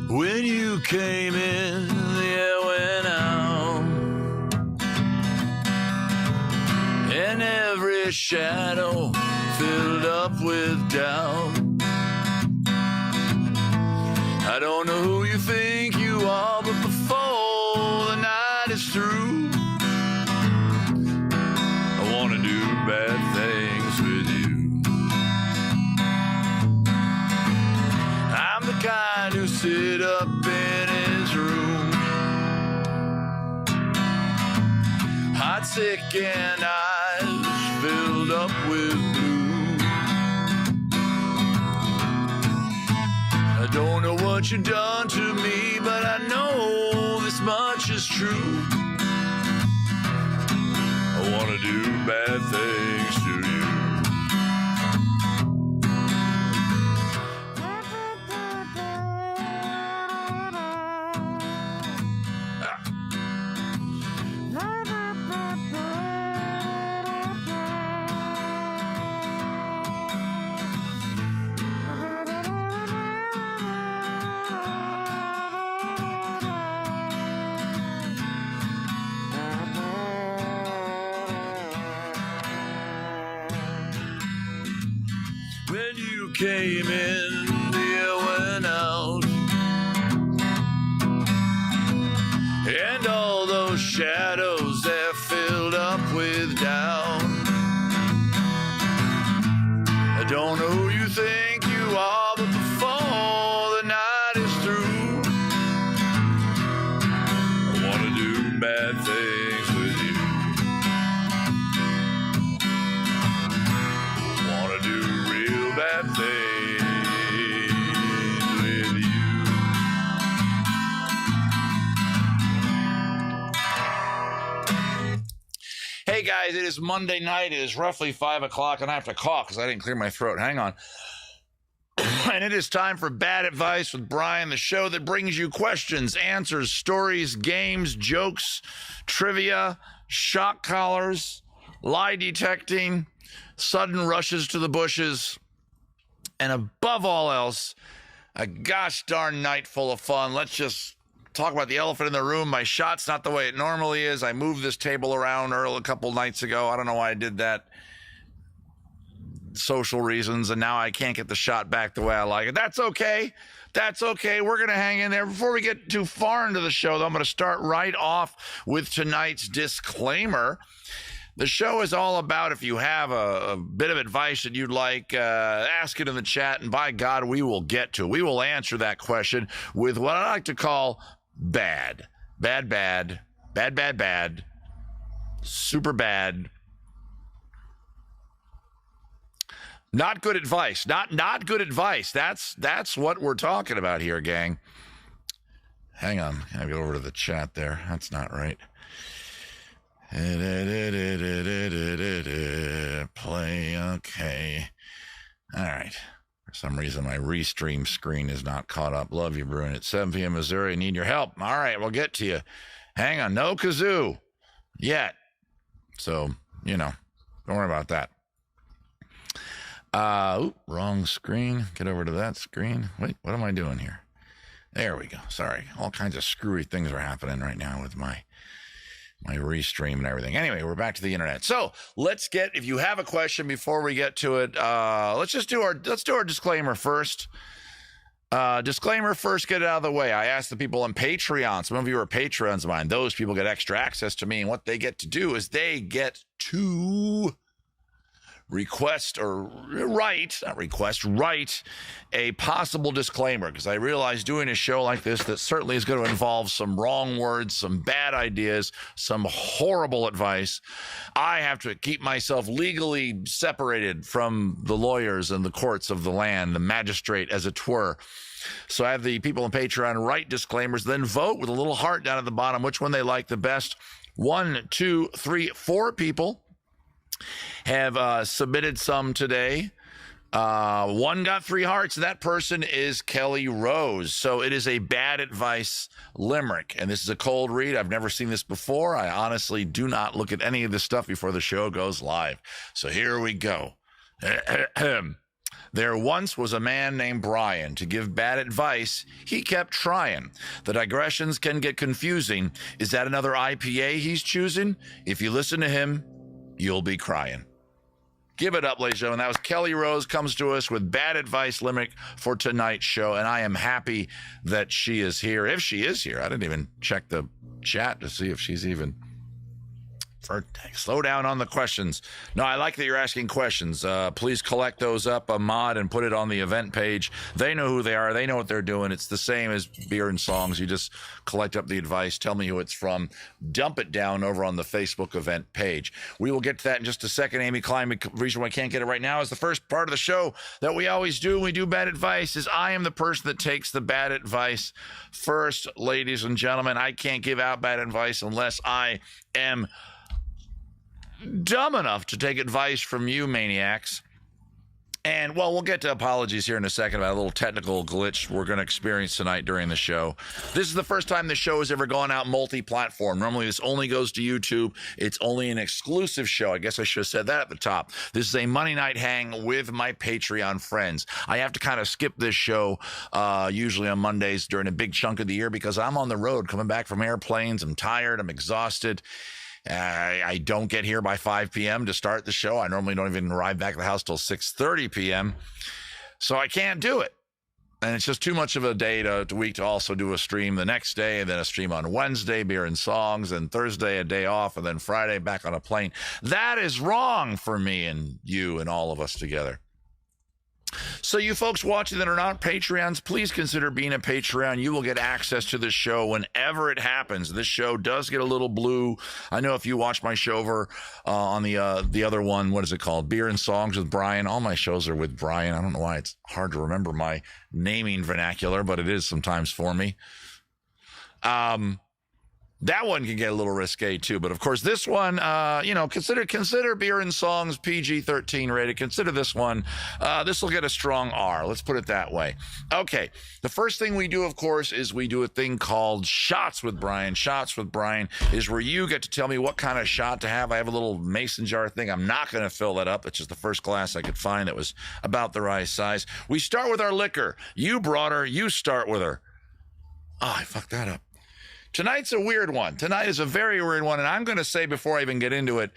When you came in, the air went out, and every shadow filled up with doubt. I don't know who you think you are, but before the night is through, I want to do bad things with you. I'm the kind who sit up in his room, hot, sick, and eyes filled up with blue. I don't know what you've done to me, but I know this much is true. I want to do bad things to you. When you came in, the air went out, and all those shadows they're filled up with doubt. I don't know who you think you are, but before the night is through, I want to do bad things with you. Want to do real bad things with you. Hey guys, it is Monday night. It is roughly 5 o'clock, and I have to cough because I didn't clear my throat. Hang on. And it is time for Bad Advice with Brian, the show that brings you questions, answers, stories, games, jokes, trivia, shock collars, lie detecting, sudden rushes to the bushes, and above all else, a gosh darn night full of fun. Let's just talk about the elephant in the room. My shot's not the way it normally is. I moved this table around a couple nights ago. I don't know why I did that. Social reasons, and now I can't get the shot back the way I like it. That's okay. That's okay. We're going to hang in there. Before we get too far into the show, though, I'm going to start right off with tonight's disclaimer. The show is all about, if you have a bit of advice that you'd like, ask it in the chat, and by God, we will get to it. We will answer that question with what I like to call bad, super bad, not good advice, not good advice. That's what we're talking about here, gang. Hang on, can I go over to the chat there? That's not right. Play, okay. All right. For some reason, my restream screen is not caught up. Love you, Bruin. It's 7 p.m. Missouri. Need your help. All right, we'll get to you. Hang on. No kazoo yet. So, don't worry about that. Wrong screen. Get over to that screen. Wait, what am I doing here? There we go. Sorry. All kinds of screwy things are happening right now with my restream and everything. Anyway, we're back to the internet. So if you have a question before we get to it, let's do our disclaimer first. Disclaimer first, get it out of the way. I asked the people on Patreon. Some of you are patrons of mine. Those people get extra access to me, and what they get to do is they get to write a possible disclaimer, because I realize doing a show like this that certainly is going to involve some wrong words, some bad ideas, some horrible advice. I have to keep myself legally separated from the lawyers and the courts of the land, the magistrate, as it were. So I have the people on Patreon write disclaimers, then vote with a little heart down at the bottom which one they like the best. 1, 2, 3, 4 people have submitted some today. One got 3 hearts. That person is Kelly Rose. So it is a bad advice limerick. And this is a cold read. I've never seen this before. I honestly do not look at any of this stuff before the show goes live. So here we go. There once was a man named Brian. To give bad advice, he kept trying. The digressions can get confusing. Is that another IPA he's choosing? If you listen to him, you'll be crying. Give it up, ladies and gentlemen. That was Kelly Rose comes to us with bad advice limerick for tonight's show, and I am happy that she is here. If she is here, I didn't even check the chat to see if she's even. Slow down on the questions. No, I like that you're asking questions. Please collect those up, Ahmad, and put it on the event page. They know who they are. They know what they're doing. It's the same as beer and songs. You just collect up the advice, tell me who it's from, dump it down over on the Facebook event page. We will get to that in just a second. Amy Klein, the reason why I can't get it right now is the first part of the show that we always do when we do bad advice is I am the person that takes the bad advice first, ladies and gentlemen. I can't give out bad advice unless I am dumb enough to take advice from you maniacs. And, well, we'll get to apologies here in a second about a little technical glitch we're going to experience tonight during the show. This is the first time the show has ever gone out multi-platform. Normally, this only goes to YouTube. It's only an exclusive show. I guess I should have said that at the top. This is a Monday night hang with my Patreon friends. I have to kind of skip this show usually on Mondays during a big chunk of the year because I'm on the road coming back from airplanes. I'm tired. I'm exhausted. I don't get here by 5 p.m. to start the show. I normally don't even arrive back at the house till 6:30 p.m. So I can't do it. And it's just too much of a day to week to also do a stream the next day and then a stream on Wednesday, beer and songs, and Thursday a day off, and then Friday back on a plane. That is wrong for me and you and all of us together. So you folks watching that are not Patreons, please consider being a Patreon. You will get access to this show whenever it happens. This show does get a little blue. I know if you watch my show over on the other one, what is it called? Beer and Songs with Brian. All my shows are with Brian. I don't know why it's hard to remember my naming vernacular, but it is sometimes for me. That one can get a little risque too, but of course this one, consider Beer and Songs PG-13 rated. Consider this one. This will get a strong R. Let's put it that way. Okay, the first thing we do, of course, is we do a thing called Shots with Brian. Shots with Brian is where you get to tell me what kind of shot to have. I have a little mason jar thing. I'm not going to fill that up. It's just the first glass I could find that was about the right size. We start with our liquor. You brought her. You start with her. Oh, I fucked that up. Tonight's a weird one. Tonight is a very weird one, and I'm going to say before I even get into it,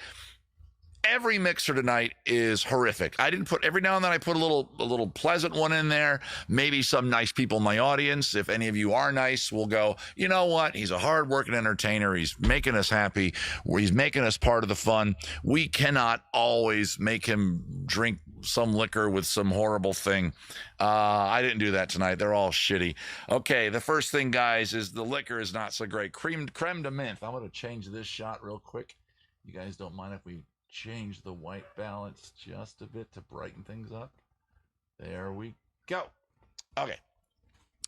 every mixer tonight is horrific. I didn't put every now and then I put a little pleasant one in there. Maybe some nice people in my audience, if any of you are nice, will go, you know what? He's a hard-working entertainer. He's making us happy. He's making us part of the fun. We cannot always make him drink some liquor with some horrible thing. I didn't do that tonight. They're all shitty. Okay, the first thing, guys, is the liquor is not so great. Creme de menthe. I'm going to change this shot real quick. You guys don't mind if we change the white balance just a bit to brighten things up? There we go. Okay.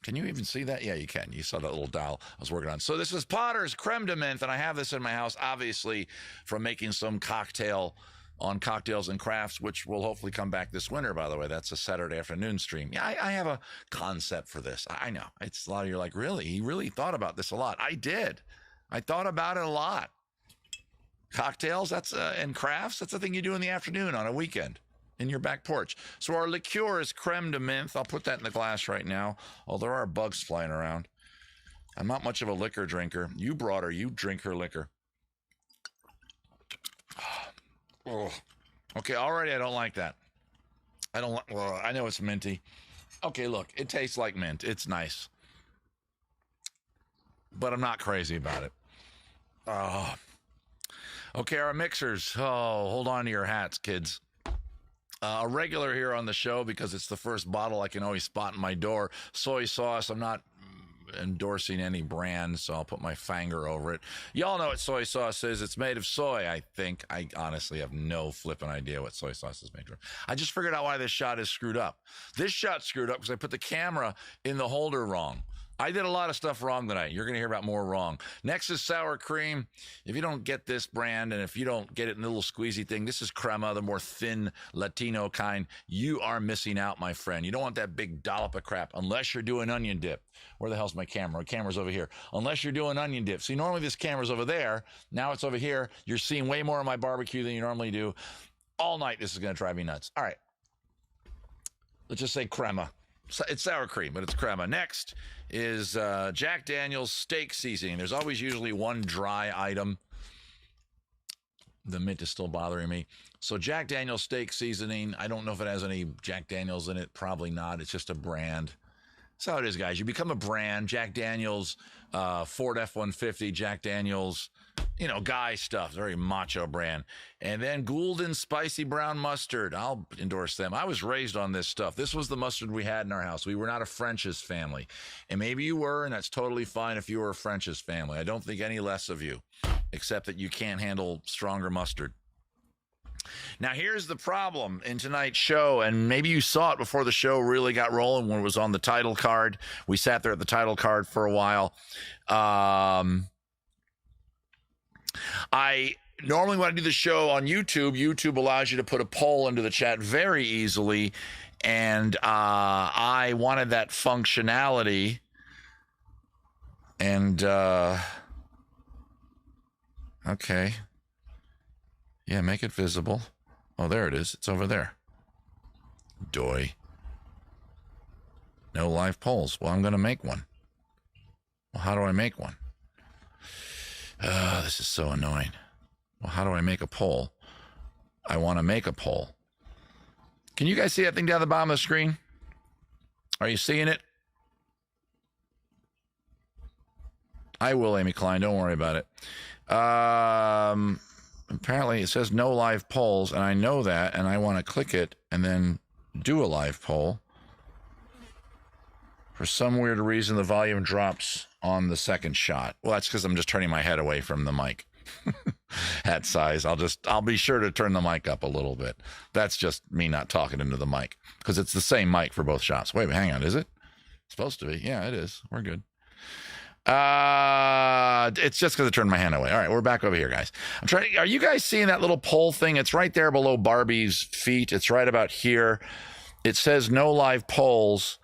Can you even see that? Yeah, you can. You saw that little dial I was working on. So this is Potter's Creme de Menthe, and I have this in my house, obviously, from making some cocktail on Cocktails and Crafts, which will hopefully come back this winter, by the way. That's a Saturday afternoon stream. Yeah, I have a concept for this. I know. It's a lot of you are like, really? He really thought about this a lot. I did. I thought about it a lot. Cocktails, and crafts, that's the thing you do in the afternoon on a weekend in your back porch. So our liqueur is Creme de Menthe. I'll put that in the glass right now. Oh, there are bugs flying around. I'm not much of a liquor drinker. You brought her. You drink her liquor. Oh. Okay, already I don't like that. I don't like, well, I know it's minty. Okay, look, it tastes like mint. It's nice. But I'm not crazy about it. Oh. Okay, our mixers. Oh, hold on to your hats, kids. A regular here on the show, because it's the first bottle I can always spot in my door. Soy sauce. I'm not endorsing any brand, so I'll put my finger over it. Y'all know what soy sauce is. It's made of soy, I think. I honestly have no flipping idea what soy sauce is made from. I just figured out why this shot is screwed up. This shot's screwed up because I put the camera in the holder wrong. I did a lot of stuff wrong tonight. You're going to hear about more wrong. Next is sour cream. If you don't get this brand, and if you don't get it in the little squeezy thing, this is crema, the more thin Latino kind. You are missing out, my friend. You don't want that big dollop of crap unless you're doing onion dip. Where the hell's my camera? My camera's over here. Unless you're doing onion dip. See, normally this camera's over there. Now it's over here. You're seeing way more of my barbecue than you normally do. All night, this is going to drive me nuts. All right. Let's just say crema. It's sour cream, but it's crema. Next is Jack Daniel's steak seasoning. There's always usually one dry item. The mint is still bothering me. So Jack Daniel's steak seasoning. I don't know if it has any Jack Daniels in it. Probably not. It's just a brand. That's how it is, guys. You become a brand. Jack Daniel's, Ford F-150, Jack Daniel's, guy stuff. Very macho brand. And then Goulden Spicy Brown Mustard. I'll endorse them. I was raised on this stuff. This was the mustard we had in our house. We were not a French's family. And maybe you were, and that's totally fine if you were a French's family. I don't think any less of you, except that you can't handle stronger mustard. Now, here's the problem in tonight's show, and maybe you saw it before the show really got rolling when it was on the title card. We sat there at the title card for a while. I normally, when I do the show on YouTube, YouTube allows you to put a poll into the chat very easily, and I wanted that functionality, and okay. Yeah, make it visible. Oh, there it is. It's over there. Doy. No live polls. Well, I'm going to make one. Well, how do I make one? This is so annoying. Well, how do I make a poll? I want to make a poll. Can you guys see that thing down the bottom of the screen? Are you seeing it? I will, Amy Klein. Don't worry about it. Apparently it says no live polls, and I know that, and I want to click it and then do a live poll. For some weird reason, the volume drops on the second shot. Well, that's because I'm just turning my head away from the mic. Hat size. I'll be sure to turn the mic up a little bit. That's just me not talking into the mic, because it's the same mic for both shots. Wait, hang on. Is it? It's supposed to be. Yeah, it is. We're good. It's just because I turned my hand away. All right, we're back over here, guys. Are you guys seeing that little poll thing? It's right there below Barbie's feet. It's right about here. It says no live polls,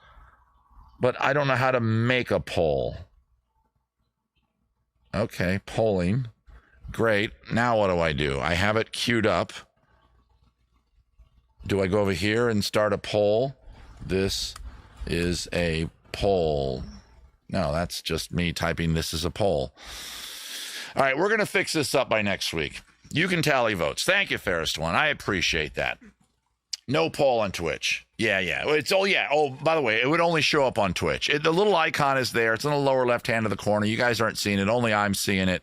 but I don't know how to make a poll. Okay, polling. Great. Now what do? I have it queued up. Do I go over here and start a poll? This is a poll. No, that's just me typing this as a poll. All right, we're going to fix this up by next week. You can tally votes. Thank you, Fairest One. I appreciate that. No poll on Twitch. Yeah. Oh, by the way, it would only show up on Twitch. The little icon is there. It's in the lower left-hand of the corner. You guys aren't seeing it. Only I'm seeing it,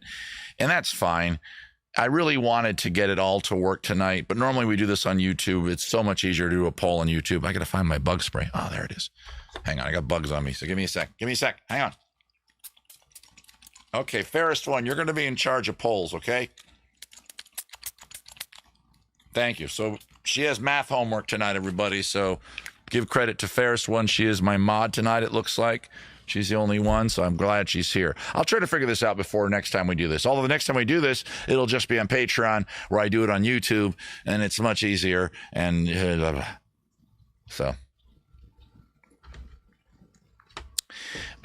and that's fine. I really wanted to get it all to work tonight, but normally we do this on YouTube. It's so much easier to do a poll on YouTube. I got to find my bug spray. Oh, there it is. Hang on, I got bugs on me, so give me a sec. Hang on. Okay, Fairest One, you're going to be in charge of polls, okay? Thank you. So she has math homework tonight, everybody, so give credit to Fairest One. She is my mod tonight, it looks like. She's the only one, so I'm glad she's here. I'll try to figure this out before next time we do this. Although the next time we do this, it'll just be on Patreon, where I do it on YouTube, and it's much easier. And so,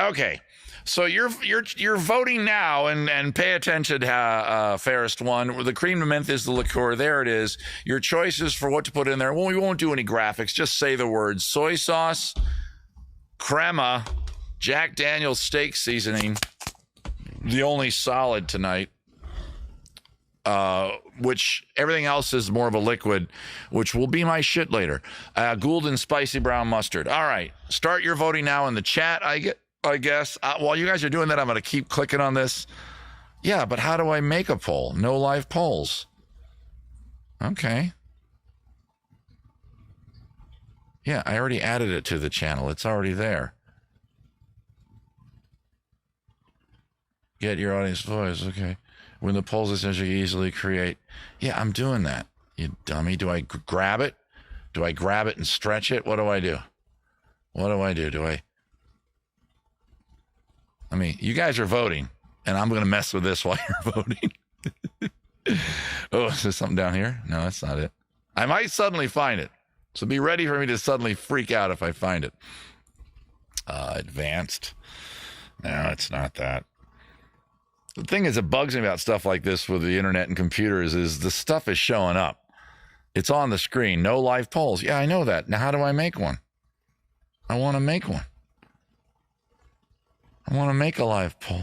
okay. So you're voting now, and pay attention, Fairest One. The cream de menthe is the liqueur. There it is. Your choices for what to put in there. Well, we won't do any graphics. Just say the words: soy sauce, crema, Jack Daniel's steak seasoning, the only solid tonight, which everything else is more of a liquid, which will be my shit later. Goulden Spicy Brown Mustard. All right, start your voting now in the chat, I guess. While you guys are doing that, I'm going to keep clicking on this. Yeah, but how do I make a poll? No live polls. Okay. Yeah, I already added it to the channel. It's already there. Get your audience voice. Okay. When the polls essentially easily create. Yeah, I'm doing that. You dummy. Do I grab it? Do I grab it and stretch it? What do I do? Do I? I mean, you guys are voting, and I'm going to mess with this while you're voting. Oh, is there something down here? No, that's not it. I might suddenly find it. So be ready for me to suddenly freak out if I find it. Advanced. No, it's not that. The thing is, it bugs me about stuff like this with the internet and computers is the stuff is showing up. It's on the screen. No live polls. Yeah, I know that. Now, how do I make one? I want to make one. I want to make a live poll.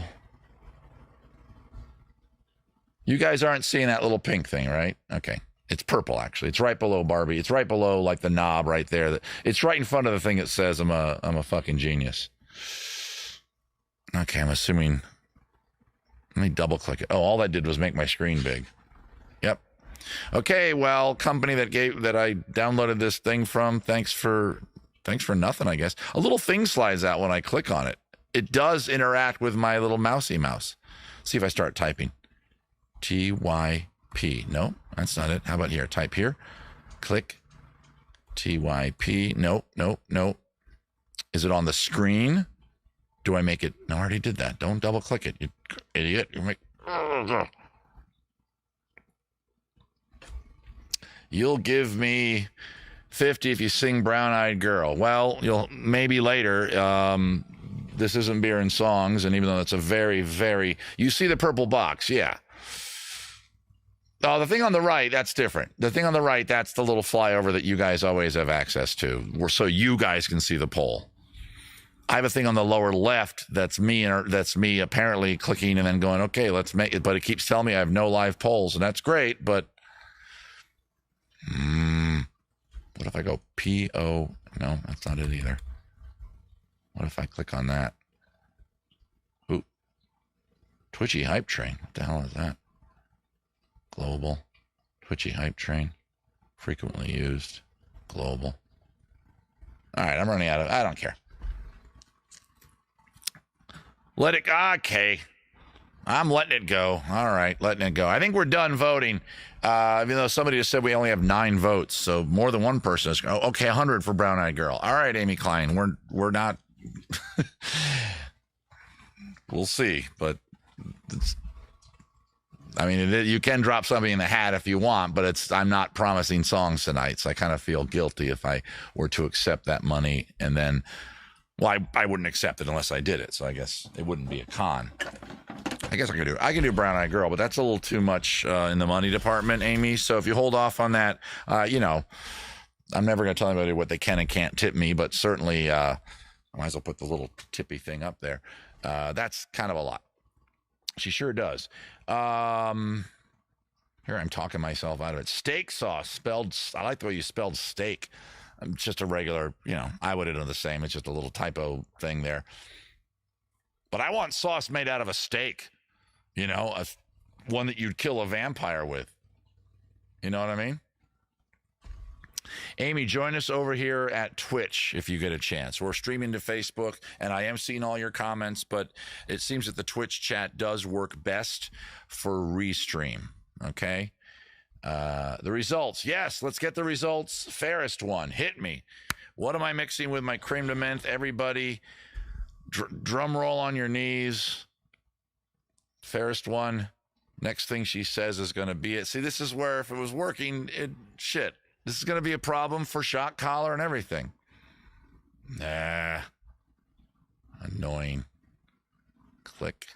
You guys aren't seeing that little pink thing, right? Okay. It's purple, actually. It's right below Barbie. It's right below, like, the knob right there. It's right in front of the thing that says I'm a fucking genius. Okay, I'm assuming... Let me double-click it. Oh, all that did was make my screen big. Yep. Okay, well, company that I downloaded this thing from, thanks for nothing, I guess. A little thing slides out when I click on it. It does interact with my little mousy mouse. See if I start typing. TYP. No, that's not it. How about here? Type here. Click. TYP. Nope. Is it on the screen? Do I make it? No, I already did that. Don't double click it, you idiot. You'll give me 50 if you sing Brown Eyed Girl. Well, you'll maybe later. This isn't beer and songs, and even though it's a very, very... You see the purple box, yeah. Oh, the thing on the right, that's different. The thing on the right, that's the little flyover that you guys always have access to, so you guys can see the poll. I have a thing on the lower left that's me apparently clicking and then going, okay, let's make it. But it keeps telling me I have no live polls, and that's great. But what if I go PO? No, that's not it either. What if I click on that? Ooh, Twitchy Hype Train. What the hell is that? Global. Twitchy Hype Train. Frequently used. Global. All right, I'm running out of... I don't care. Let it... Okay. I'm letting it go. All right, letting it go. I think we're done voting. Even though somebody just said we only have 9 votes, so more than one person is... Oh, okay, 100 for Brown Eyed Girl. All right, Amy Klein. We're not... We'll see, but... I mean, you can drop something in the hat if you want, but I'm not promising songs tonight, so I kind of feel guilty if I were to accept that money and then, well, I wouldn't accept it unless I did it, so I guess it wouldn't be a con. I guess I can do Brown Eyed Girl, but that's a little too much in the money department, Amy, so if you hold off on that, I'm never going to tell anybody what they can and can't tip me, but certainly I might as well put the little tippy thing up there. That's kind of a lot. She sure does. Here I'm talking myself out of it. Steak sauce spelled. I like the way you spelled steak. Just a regular, I would have done the same. It's just a little typo thing there. But I want sauce made out of a steak. One that you'd kill a vampire with. You know what I mean? Amy, join us over here at Twitch if you get a chance. We're streaming to Facebook, and I am seeing all your comments, but it seems that the Twitch chat does work best for restream, okay? The results. Yes, let's get the results. Fairest one. Hit me. What am I mixing with my cream de menthe? Everybody, drum roll on your knees. Fairest one. Next thing she says is going to be it. See, this is where if it was working, shit. This is going to be a problem for shock collar and everything. Nah. Annoying. Click.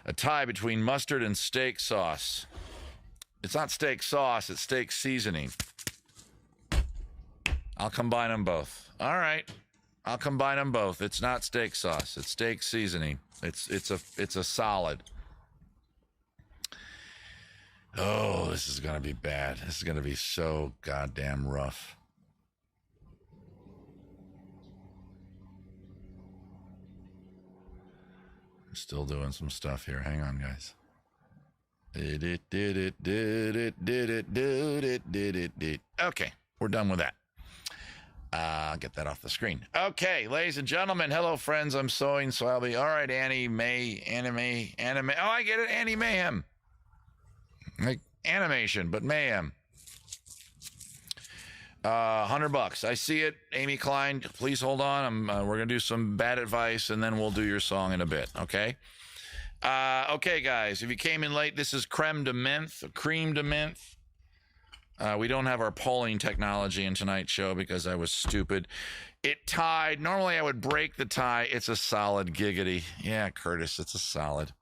A tie between mustard and steak sauce. It's not steak sauce, it's steak seasoning. I'll combine them both. All right. I'll combine them both. It's not steak sauce, it's steak seasoning. It's a solid. Oh, this is going to be bad. This is going to be so goddamn rough. I'm still doing some stuff here. Hang on, guys. Okay, we're done with that. I'll get that off the screen. Okay, ladies and gentlemen. Hello, friends. I'm sewing, so I'll be... All right, anime. Oh, I get it. Annie Mayhem. Like animation, but mayhem. $100. I see it. Amy Klein, please hold on. We're going to do some bad advice, and then we'll do your song in a bit, okay? Okay, guys, if you came in late, this is creme de menthe, cream de menthe. We don't have our polling technology in tonight's show because I was stupid. It tied. Normally, I would break the tie. It's a solid giggity. Yeah, Curtis, it's a solid.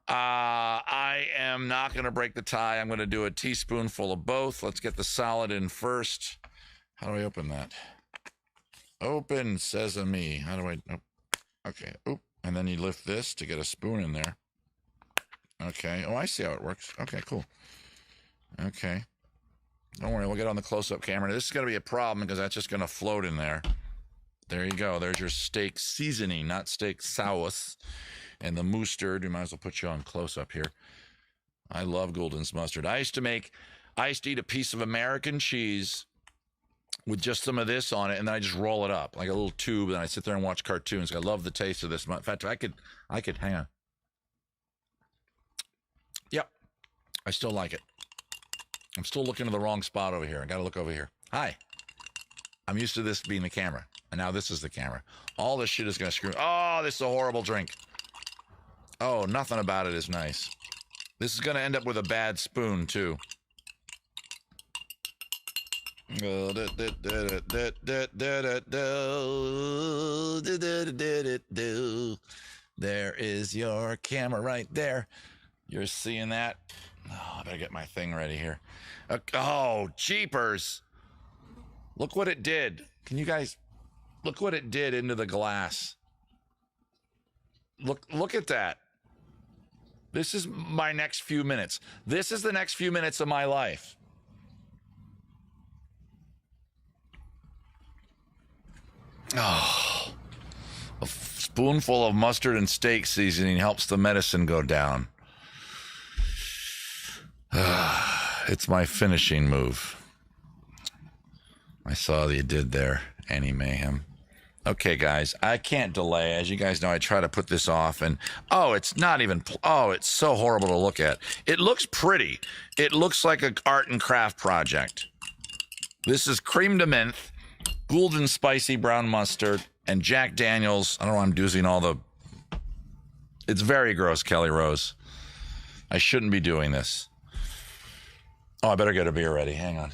I am not going to break the tie. I'm going to do a teaspoonful of both. Let's get the solid in first. How do I open that? Open sesame. How do I? Oh, okay. Oop. And then you lift this to get a spoon in there. Okay. Oh, I see how it works. Okay, cool. Okay. Don't worry. We'll get on the close-up camera. This is going to be a problem because that's just going to float in there. There you go. There's your steak seasoning, not steak sauce. And the mustard, we might as well put you on close-up here. I love Gould's mustard. I used to eat a piece of American cheese with just some of this on it, and then I just roll it up like a little tube, and I sit there and watch cartoons. I love the taste of this. In fact, I could, hang on. Yep, I still like it. I'm still looking in the wrong spot over here. I got to look over here. Hi. I'm used to this being the camera, and now this is the camera. All this shit is going to screw. Oh, this is a horrible drink. Oh, nothing about it is nice. This is going to end up with a bad spoon, too. There is your camera right there. You're seeing that? Oh, I better get my thing ready here. Oh, jeepers. Look what it did. Can you guys... Look what it did into the glass. Look at that. This is my next few minutes. This is the next few minutes of my life. Oh, a spoonful of mustard and steak seasoning helps the medicine go down. It's my finishing move. I saw that you did there, Annie Mayhem. Okay, guys, I can't delay. As you guys know, I try to put this off, and it's not even, it's so horrible to look at. It looks pretty. It looks like an art and craft project. This is cream de menthe, Gould's spicy brown mustard, and Jack Daniels. I don't know why I'm using all the... It's very gross, Kelly Rose. I shouldn't be doing this. Oh, I better get a beer ready. Hang on.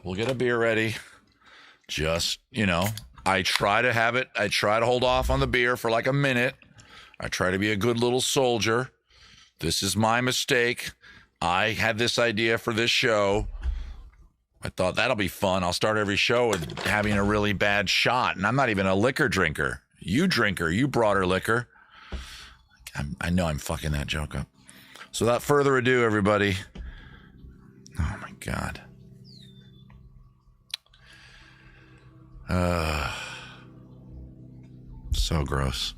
We'll get a beer ready. Just, I try to hold off on the beer for like a minute. I try to be a good little soldier. This is my mistake. I had this idea for this show. I thought that'll be fun. I'll start every show with having a really bad shot. And I'm not even a liquor drinker. You drinker, you brought her liquor. I know I'm fucking that joke up. So without further ado, everybody. Oh my God. So gross.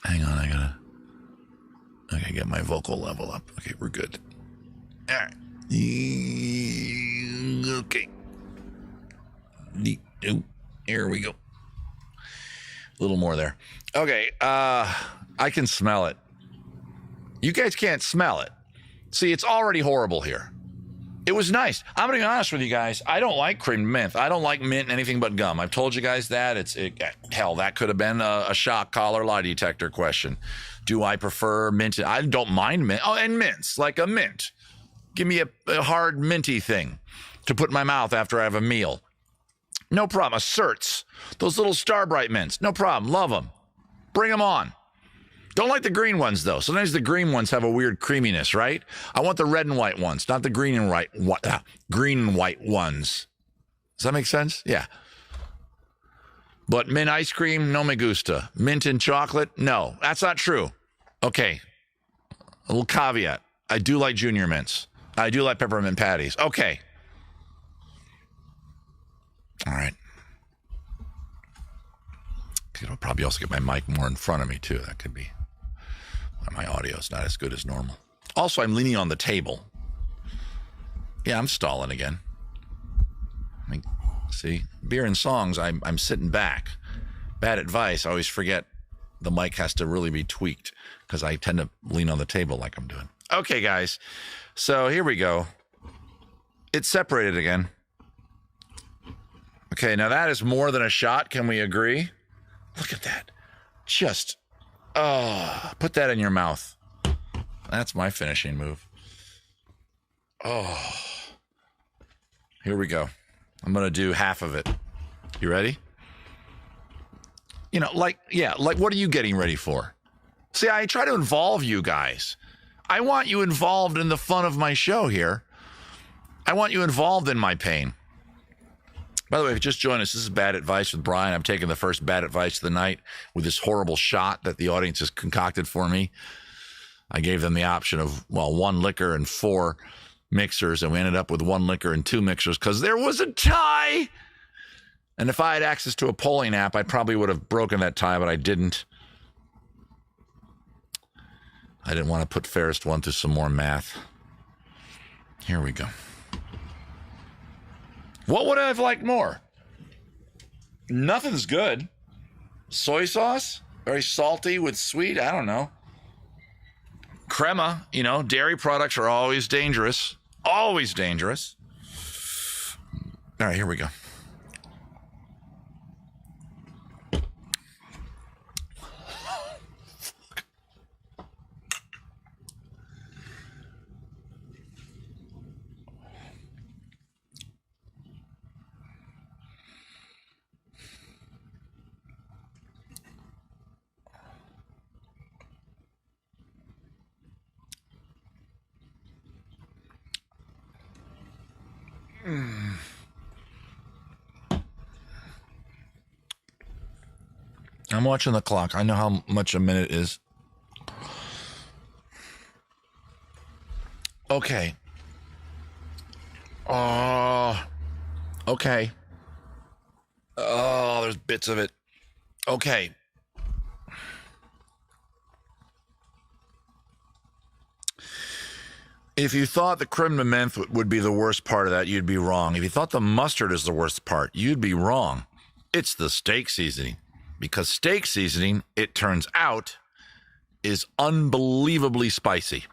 Hang on, I gotta get my vocal level up. Okay, we're good. All right. Okay. Here we go. A little more there. Okay, I can smell it. You guys can't smell it. See, it's already horrible here. It was nice. I'm going to be honest with you guys. I don't like cream mint. I don't like mint anything but gum. I've told you guys that. Hell, that could have been a shock collar lie detector question. Do I prefer mint? I don't mind mint. Oh, and mints, like a mint. Give me a hard minty thing to put in my mouth after I have a meal. No problem. Certs, those little Starbright mints. No problem. Love them. Bring them on. Don't like the green ones, though. Sometimes the green ones have a weird creaminess, right? I want the red and white ones, not the green and white ones. Does that make sense? Yeah. But mint ice cream, no me gusta. Mint and chocolate, no. That's not true. Okay. A little caveat. I do like junior mints. I do like peppermint patties. Okay. All right. I'll probably also get my mic more in front of me, too. That could be... My audio is not as good as normal. Also, I'm leaning on the table. Yeah, I'm stalling again. I mean, see, beer and songs, I'm sitting back. Bad advice, I always forget the mic has to really be tweaked because I tend to lean on the table like I'm doing. Okay, guys, so here we go. It's separated again. Okay, now that is more than a shot. Can we agree? Look at that. Just, put that in your mouth. That's my finishing move. Oh. Here we go. I'm going to do half of it. You ready? You know, like, what are you getting ready for? See, I try to involve you guys. I want you involved in the fun of my show here. I want you involved in my pain. By the way, if you just joined us, this is Bad Advice with Brian. I'm taking the first bad advice of the night with this horrible shot that the audience has concocted for me. I gave them the option of, well, 1 liquor and 4 mixers, and we ended up with 1 liquor and 2 mixers because there was a tie. And if I had access to a polling app, I probably would have broken that tie, but I didn't. I didn't want to put Fairest One through some more math. Here we go. What would I have liked more? Nothing's good. Soy sauce? Very salty with sweet? I don't know. Crema, you know, dairy products are always dangerous. Always dangerous. All right, here we go. I'm watching the clock. I know how much a minute is. Okay. Okay. Oh, there's bits of it. Okay. If you thought the creme de menthe would be the worst part of that, you'd be wrong. If you thought the mustard is the worst part, you'd be wrong. It's the steak seasoning. Because steak seasoning, it turns out, is unbelievably spicy.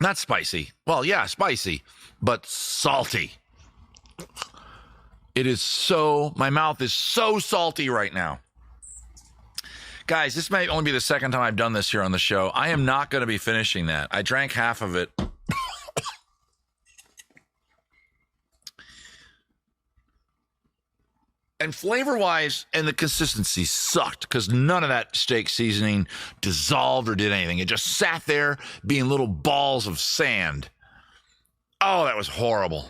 Not spicy. Well, yeah, spicy, but salty. It is so, my mouth is so salty right now. Guys, this may only be the second time I've done this here on the show. I am not going to be finishing that. I drank half of it. And flavor-wise, and the consistency sucked because none of that steak seasoning dissolved or did anything. It just sat there being little balls of sand. Oh, that was horrible.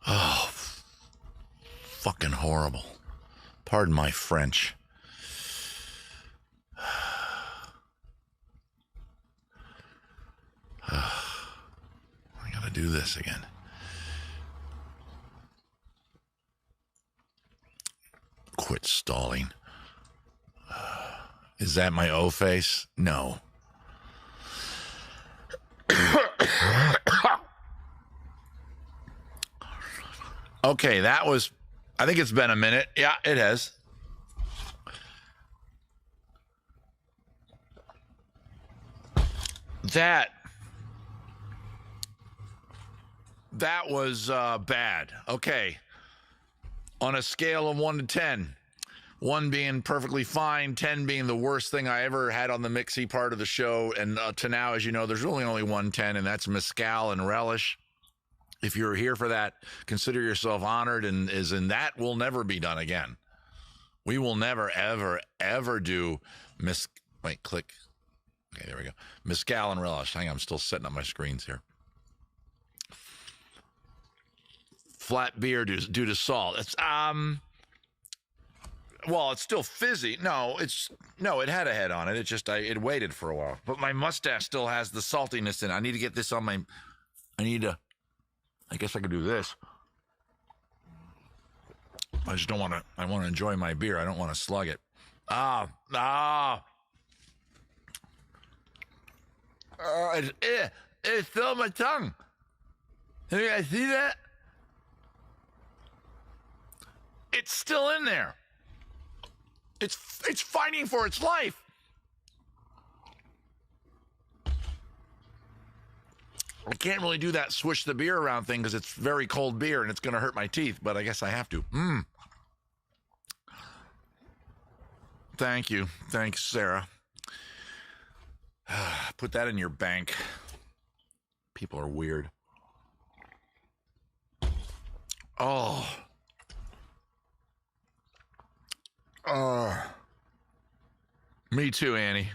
Oh, fucking horrible. Pardon my French. I gotta do this again. Quit stalling. Is that my O face? No. Okay, that was, I think it's been a minute. Yeah, it has. That was bad. Okay. On a scale of 1 to 10, 1 being perfectly fine, 10 being the worst thing I ever had on the mixy part of the show, and to now, as you know, there's really only 1 10, and that's mezcal and relish. If you're here for that, consider yourself honored, and that will never be done again. We will never, ever, ever do wait, click. Okay, there we go. Mezcal and relish. Hang on, I'm still setting up my screens here. Flat beer due to salt. It's well, it's still fizzy. No, it had a head on it. It just it waited for a while. But my mustache still has the saltiness in it. I need to get this on my. I guess I could do this. I just don't want to. I want to enjoy my beer. I don't want to slug it. It's still on my tongue. Can you guys see that? It's still in there. It's fighting for its life. I can't really do that swish the beer around thing because it's very cold beer and it's going to hurt my teeth, but I guess I have to. Thank you. Thanks, Sarah. Put that in your bank. People are weird. Oh. Me too, Annie.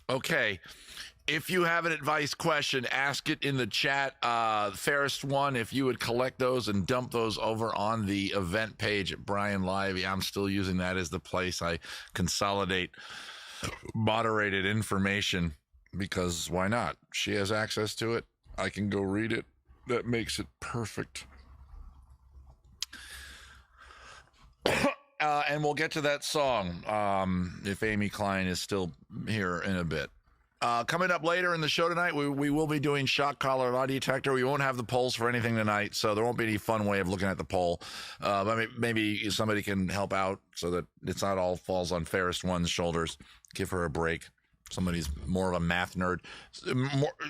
Okay. If you have an advice question, ask it in the chat. Fairest one, if you would collect those and dump those over on the event page at Brian Lively. I'm still using that as the place I consolidate moderated information because why not? She has access to it. I can go read it. That makes it perfect. And we'll get to that song if Amy Klein is still here in a bit. Coming up later in the show tonight, we will be doing shock collar lie detector. We won't have the polls for anything tonight, so there won't be any fun way of looking at the poll. But maybe somebody can help out so that it's not all falls on Fairest One's shoulders. Give her a break. Somebody's more of a math nerd.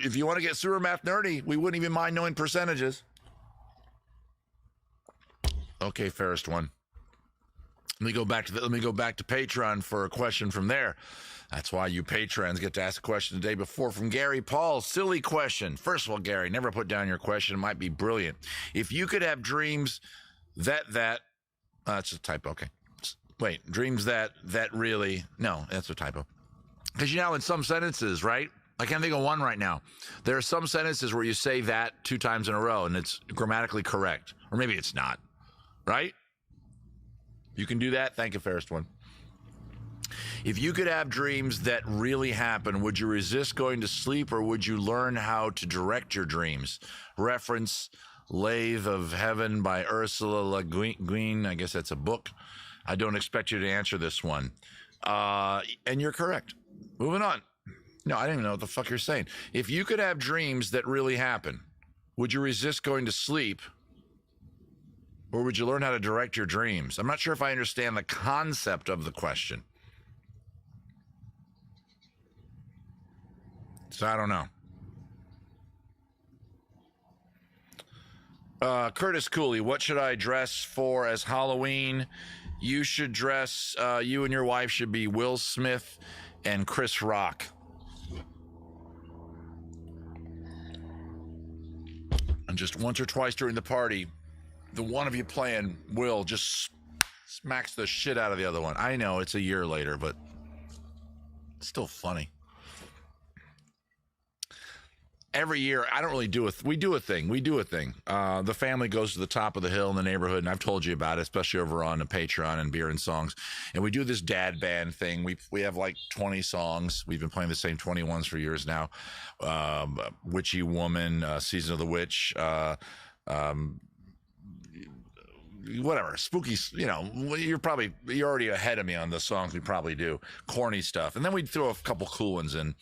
If you want to get super math nerdy, we wouldn't even mind knowing percentages. Okay, Fairest One. Let me go back to Patreon for a question from there. That's why you patrons get to ask a question the day before from Gary Paul. Silly question. First of all, Gary, never put down your question. It might be brilliant. If you could have dreams that's a typo. Okay. Wait, dreams that really, no, that's a typo. Because in some sentences, right? I can't think of one right now. There are some sentences where you say that 2 times in a row and it's grammatically correct. Or maybe it's not, right? You can do that. Thank you, Fairest One. If you could have dreams that really happen, would you resist going to sleep or would you learn how to direct your dreams? Reference Lathe of Heaven by Ursula Le Guin. I guess that's a book. I don't expect you to answer this one. And you're correct. Moving on. No, I don't even know what the fuck you're saying. If you could have dreams that really happen, would you resist going to sleep or would you learn how to direct your dreams? I'm not sure if I understand the concept of the question. So I don't know. Curtis Cooley, what should I dress for as Halloween? You should dress, you and your wife should be Will Smith and Chris Rock. And just once or twice during the party, the one of you playing Will just smacks the shit out of the other one. I know it's a year later, but it's still funny. Every year, I don't really do it. We do a thing. The family goes to the top of the hill in the neighborhood, and I've told you about it, especially over on the Patreon and Beer and Songs. And we do this dad band thing. We have like 20 songs. We've been playing the same 21s for years now. Witchy Woman, Season of the Witch, whatever, spooky, you're already ahead of me on the songs we probably do. Corny stuff. And then we throw a couple cool ones in.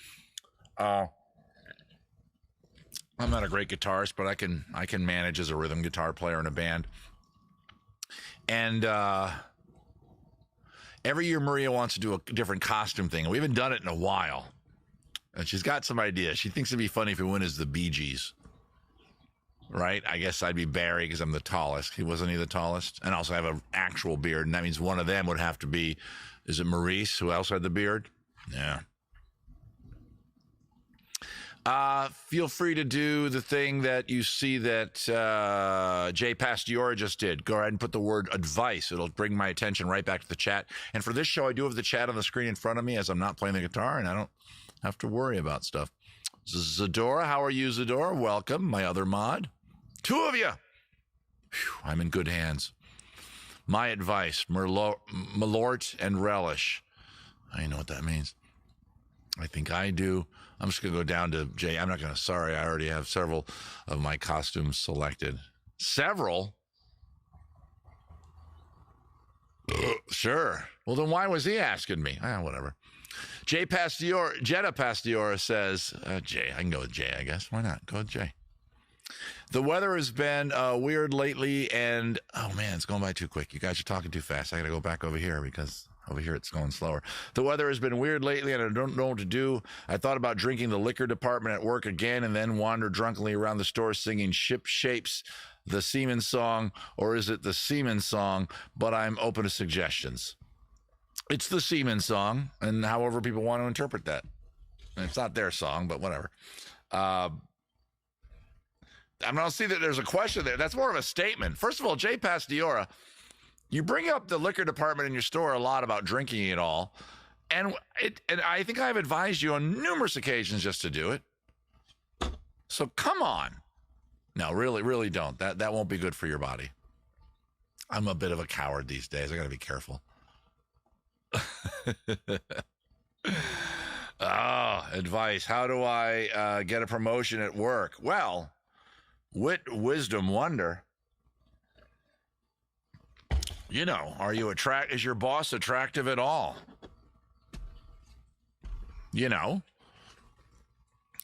I'm not a great guitarist, but I can manage as a rhythm guitar player in a band. And every year Maria wants to do a different costume thing. We haven't done it in a while. And she's got some ideas. She thinks it'd be funny if we went as the Bee Gees. Right? I guess I'd be Barry because I'm the tallest. Wasn't he the tallest? And also have an actual beard. And that means one of them would have to be, is it Maurice who else had the beard? Yeah. Feel free to do the thing that you see that Jay Pastiora just did. Go ahead and put the word advice. It'll bring my attention right back to the chat. And for this show, I do have the chat on the screen in front of me as I'm not playing the guitar, and I don't have to worry about stuff. Zadora, how are you, Zadora? Welcome, my other mod. 2 of you. Whew, I'm in good hands. My advice, Malort and Relish. I know what that means. I think I do. I'm just going to go down to Jay. I'm not going to, sorry, I already have several of my costumes selected. Several? Sure. Well, then why was he asking me? Whatever. Jetta Pastiora says, Jay, I can go with Jay, I guess. Why not? Go with Jay. The weather has been weird lately, and, oh, man, it's going by too quick. You guys are talking too fast. I got to go back over here because Over here, it's going slower. The weather has been weird lately, and I don't know what to do. I thought about drinking the liquor department at work again and then wander drunkenly around the store singing Ship Shapes, the Seaman song, or is it the Seaman song? But I'm open to suggestions. It's the Seaman song, and however people want to interpret that. And it's not their song, but whatever. I don't see that there's a question there. That's more of a statement. First of all, Jay Pastiora, you bring up the liquor department in your store a lot about drinking it all, and I think I've advised you on numerous occasions just to do it. So come on. No, really don't. That won't be good for your body. I'm a bit of a coward these days. I got to be careful. Advice. How do I get a promotion at work? Well, wit, wisdom, wonder. You know, is your boss attractive at all? You know,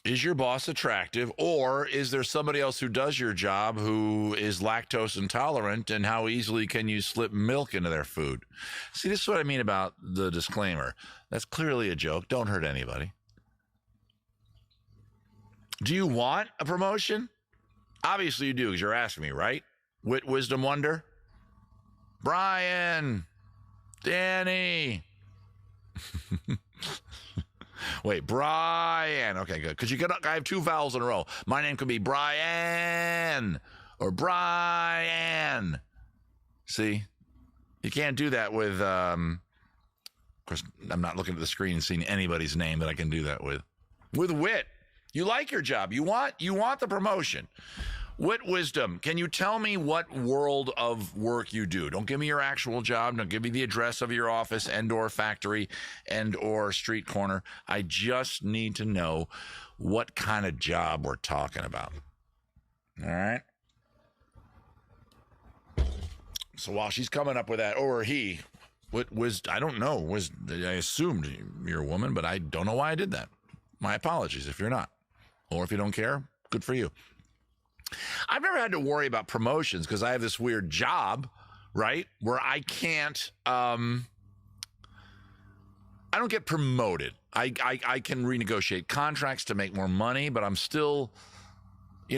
is your boss attractive, or is there somebody else who does your job who is lactose intolerant, and how easily can you slip milk into their food? See, this is what I mean about the disclaimer. That's clearly a joke. Don't hurt anybody. Do you want a promotion? Obviously you do, because you're asking me, right? Wit, wisdom, wonder? Brian, Danny. Wait, Brian. Okay, good. Because I have two vowels in a row. My name could be Brian or Brian. See, you can't do that with. Of course, I'm not looking at the screen and seeing anybody's name that I can do that with. With wit, you like your job. You want the promotion. Wit, wisdom. Can you tell me what world of work you do? Don't give me your actual job. Don't give me the address of your office and/or factory and/or street corner. I just need to know what kind of job we're talking about. All right? So while she's coming up with that, or he, I don't know. I assumed you're a woman, but I don't know why I did that. My apologies if you're not. Or if you don't care, good for you. I've never had to worry about promotions because I have this weird job, right, where I can't, I don't get promoted. I can renegotiate contracts to make more money, but I'm still,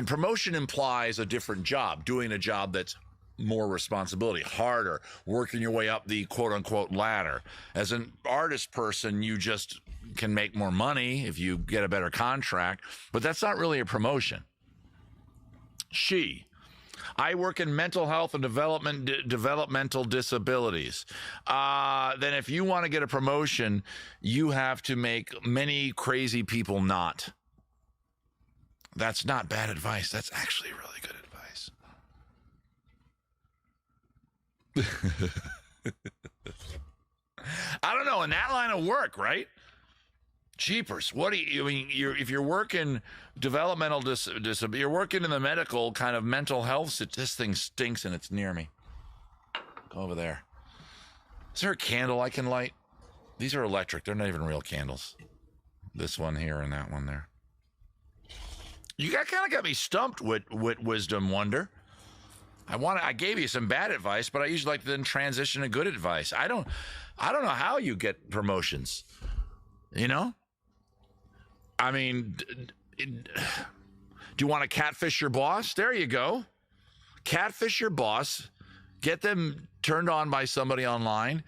promotion implies a different job, doing a job that's more responsibility, harder, working your way up the quote-unquote ladder. As an artist person, you just can make more money if you get a better contract, but that's not really a promotion. I work in mental health and developmental disabilities. Then if you want to get a promotion, you have to make many crazy people not. That's not bad advice. That's actually really good advice. I don't know, in that line of work, right? Jeepers, what do you mean? If you're working developmental disability, you're working in the medical kind of mental health. This thing stinks and it's near me. Go over there. Is there a candle I can light? These are electric. They're not even real candles. This one here and that one there. You kind of got me stumped with wisdom, wonder. I gave you some bad advice, but I usually like to then transition to good advice. I don't know how you get promotions. I mean, do you want to catfish your boss? There you go. Catfish your boss. Get them turned on by somebody online.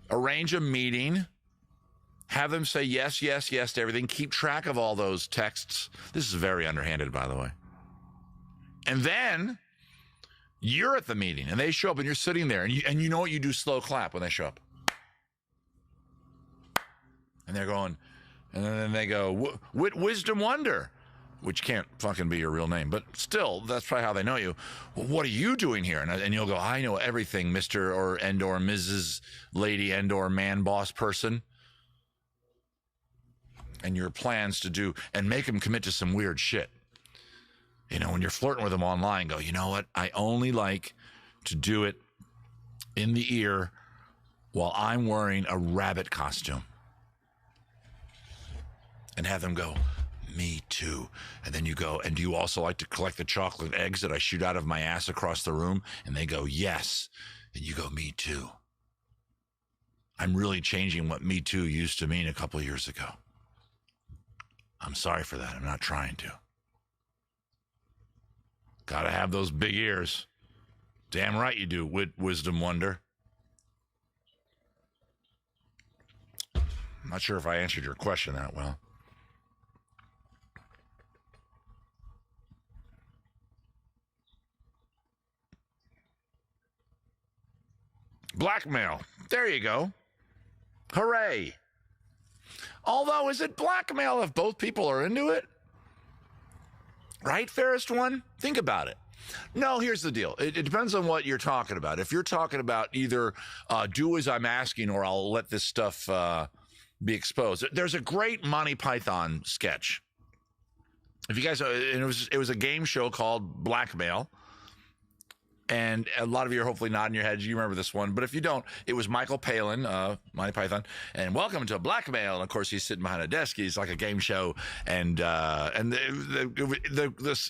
Arrange a meeting. Have them say yes, yes, yes to everything. Keep track of all those texts. This is very underhanded, by the way. And then you're at the meeting, and they show up, and you're sitting there, and you know what? You do slow clap when they show up. And they're going, and then they go, wisdom, wonder, which can't fucking be your real name, but still, that's probably how they know you. Well, what are you doing here? And you'll go, I know everything, Mr. or Mrs. Lady or man boss person. And your plans to do, and make them commit to some weird shit. When you're flirting with them online, go, you know what? I only like to do it in the ear while I'm wearing a rabbit costume. And have them go, me too. And then you go, and do you also like to collect the chocolate eggs that I shoot out of my ass across the room? And they go, yes. And you go, me too. I'm really changing what Me Too used to mean a couple of years ago. I'm sorry for that. I'm not trying to. Gotta have those big ears. Damn right you do, Wisdom Wonder. I'm not sure if I answered your question that well. Blackmail. There you go. Hooray. Although, is it blackmail if both people are into it? Right, fairest one? Think about it. No, here's the deal. It depends on what you're talking about. If you're talking about either do as I'm asking or I'll let this stuff be exposed. There's a great Monty Python sketch. If you guys, it was a game show called Blackmail. And a lot of you are hopefully nodding your heads. You remember this one. But if you don't, it was Michael Palin, Monty Python, and welcome to Blackmail. And, of course, he's sitting behind a desk. He's like a game show. And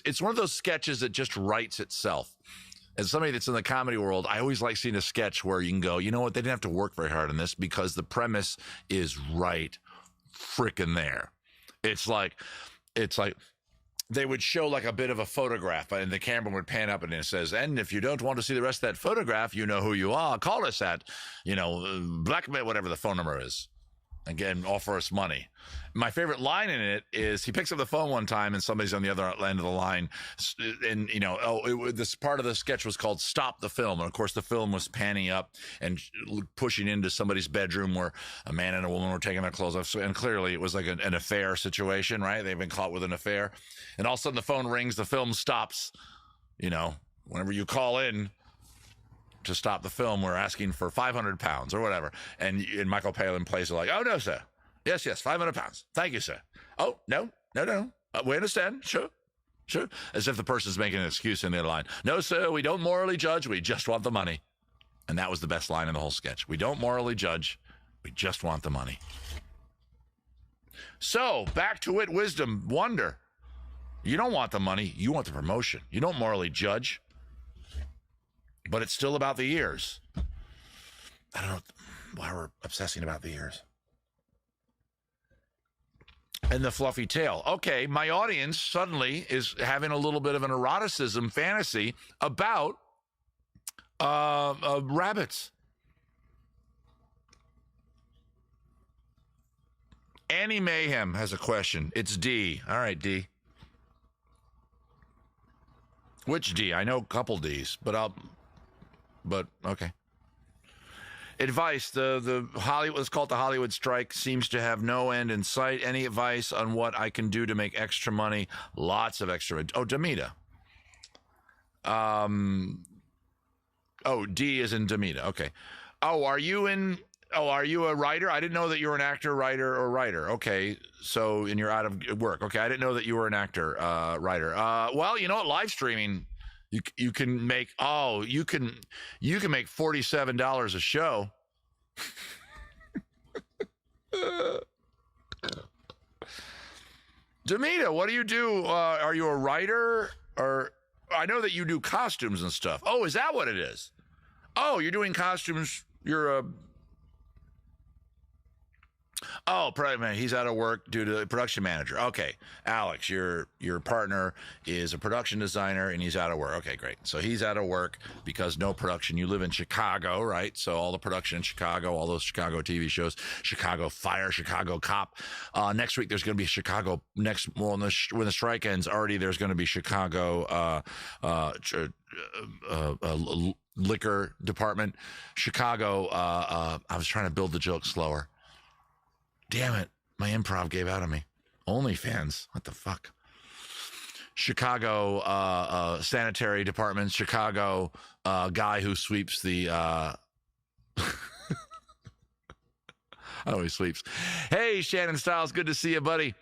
it's one of those sketches that just writes itself. As somebody that's in the comedy world, I always like seeing a sketch where you can go, you know what, they didn't have to work very hard on this because the premise is right freaking there. It's like they would show like a bit of a photograph and the camera would pan up and it says, and if you don't want to see the rest of that photograph, you know who you are. Call us at, Blackmail, whatever the phone number is. Again, offer us money. My favorite line in it is he picks up the phone one time and somebody's on the other end of the line. And, this part of the sketch was called Stop the Film. And, of course, the film was panning up and pushing into somebody's bedroom where a man and a woman were taking their clothes off. And clearly it was like an affair situation, right? They've been caught with an affair. And all of a sudden the phone rings, the film stops. Whenever you call in to stop the film, we're asking for 500 pounds or whatever. And Michael Palin plays it like, oh, no, sir. Yes, 500 pounds. Thank you, sir. Oh, no. We understand. Sure. As if the person's making an excuse in their line. No, sir, we don't morally judge. We just want the money. And that was the best line in the whole sketch. We don't morally judge. We just want the money. So, back to it, Wisdom Wonder. You don't want the money. You want the promotion. You don't morally judge. But it's still about the ears. I don't know why we're obsessing about the ears. And the fluffy tail. Okay, my audience suddenly is having a little bit of an eroticism fantasy about rabbits. Annie Mayhem has a question. It's D. All right, D. Which D? I know a couple Ds, but okay. Advice: the Hollywood, let's call it the Hollywood strike, seems to have no end in sight. Any advice on what I can do to make extra money? Lots of extra. Oh, Demita. D is in Demita. Okay. Are you a writer? I didn't know that you were an actor, writer, or writer. Okay. So, and you're out of work. Okay. I didn't know that you were an actor, writer. Well, you know what? Live streaming, you can make $47 a show. Demita, what do you do? Are you a writer? Or I know that you do costumes and stuff. Oh, is that what it is? Oh, you're doing costumes. You're a he's out of work due to the production manager. Okay, Alex, your partner is a production designer and he's out of work. Okay, great. So he's out of work because no production. You live in Chicago, right? So all the production in Chicago, all those Chicago TV shows, Chicago Fire, Chicago Cop. Next week there's going to be Chicago. When the strike ends, already there's going to be Chicago liquor department. Chicago. I was trying to build the joke slower. Damn it. My improv gave out on me. OnlyFans. What the fuck? Chicago sanitary department. Chicago guy who sweeps the... I don't know, he sweeps. Hey, Shannon Styles. Good to see you, buddy.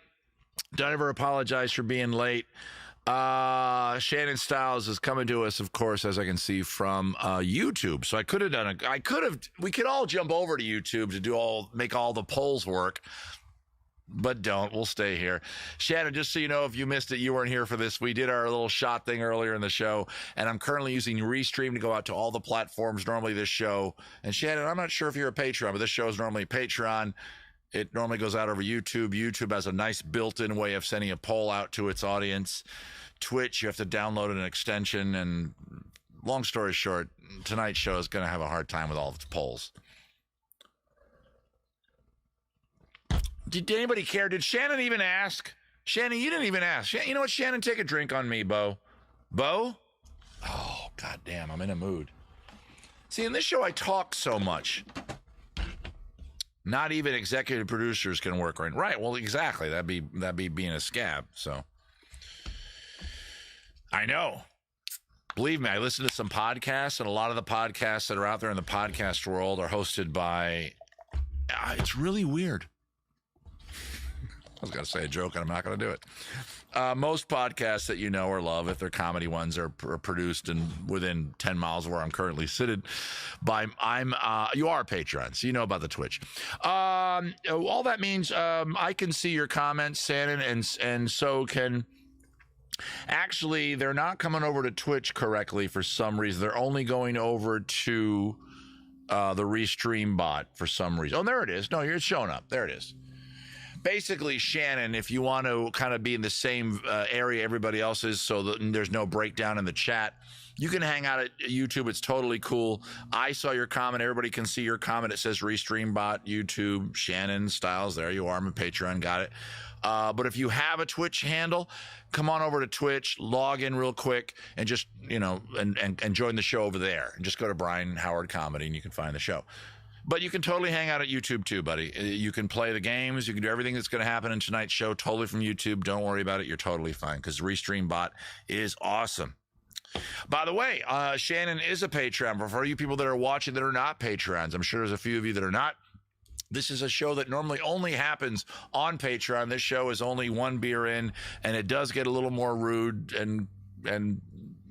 Don't ever apologize for being late. Shannon Styles is coming to us, of course, as I can see from YouTube. So we could all jump over to YouTube to make all the polls work. but don't. We'll stay here. Shannon, just so you know, if you missed it, you weren't here for this. We did our little shot thing earlier in the show, and I'm currently using Restream to go out to all the platforms. Normally this show, and Shannon, I'm not sure if you're a Patreon, but this show is normally Patreon. It normally goes out over YouTube. YouTube has a nice built-in way of sending a poll out to its audience. Twitch, you have to download an extension, and long story short, tonight's show is going to have a hard time with all of its polls. Did anybody care? Did Shannon even ask? Shannon, you didn't even ask. You know what, Shannon? Take a drink on me, Bo. Bo? Oh, goddamn, I'm in a mood. See, in this show, I talk so much. Not even executive producers can work right. Well, exactly. That'd be being a scab. So I know. Believe me, I listen to some podcasts, and a lot of the podcasts that are out there in the podcast world are hosted by. It's really weird. I was going to say a joke, and I'm not going to do it. Most podcasts that you know or love, if they're comedy ones, are produced and within 10 miles of where I'm currently seated. You are Patreon, so you know about the Twitch. All that means I can see your comments, Shannon, and so can. Actually, they're not coming over to Twitch correctly for some reason. They're only going over to the Restream bot for some reason. Oh, there it is. No, it's showing up. There it is. Basically, Shannon, if you want to kind of be in the same area everybody else is so that there's no breakdown in the chat, you can hang out at YouTube. It's totally cool. I saw your comment. Everybody can see your comment. It says Restream bot, YouTube, Shannon Styles. There you are. I'm a Patreon. Got it. But if you have a Twitch handle, come on over to Twitch, log in real quick, and just, and join the show over there. And just go to Brian Howard Comedy, and you can find the show. But you can totally hang out at YouTube too, buddy. You can play the games. You can do everything that's going to happen in tonight's show totally from YouTube. Don't worry about it. You're totally fine because Restream bot is awesome. By the way, Shannon is a Patreon. But for you people that are watching that are not Patreons, I'm sure there's a few of you that are not. This is a show that normally only happens on Patreon. This show is only one beer in, and it does get a little more rude and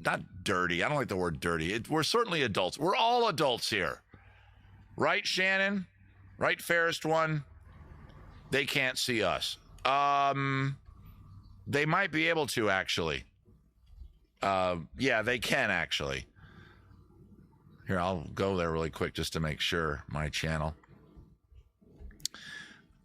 not dirty. I don't like the word dirty. We're certainly adults. We're all adults here. Right, Shannon? Right, fairest one? They can't see us. They might be able to, actually. Yeah, they can, actually. Here, I'll go there really quick just to make sure. My channel.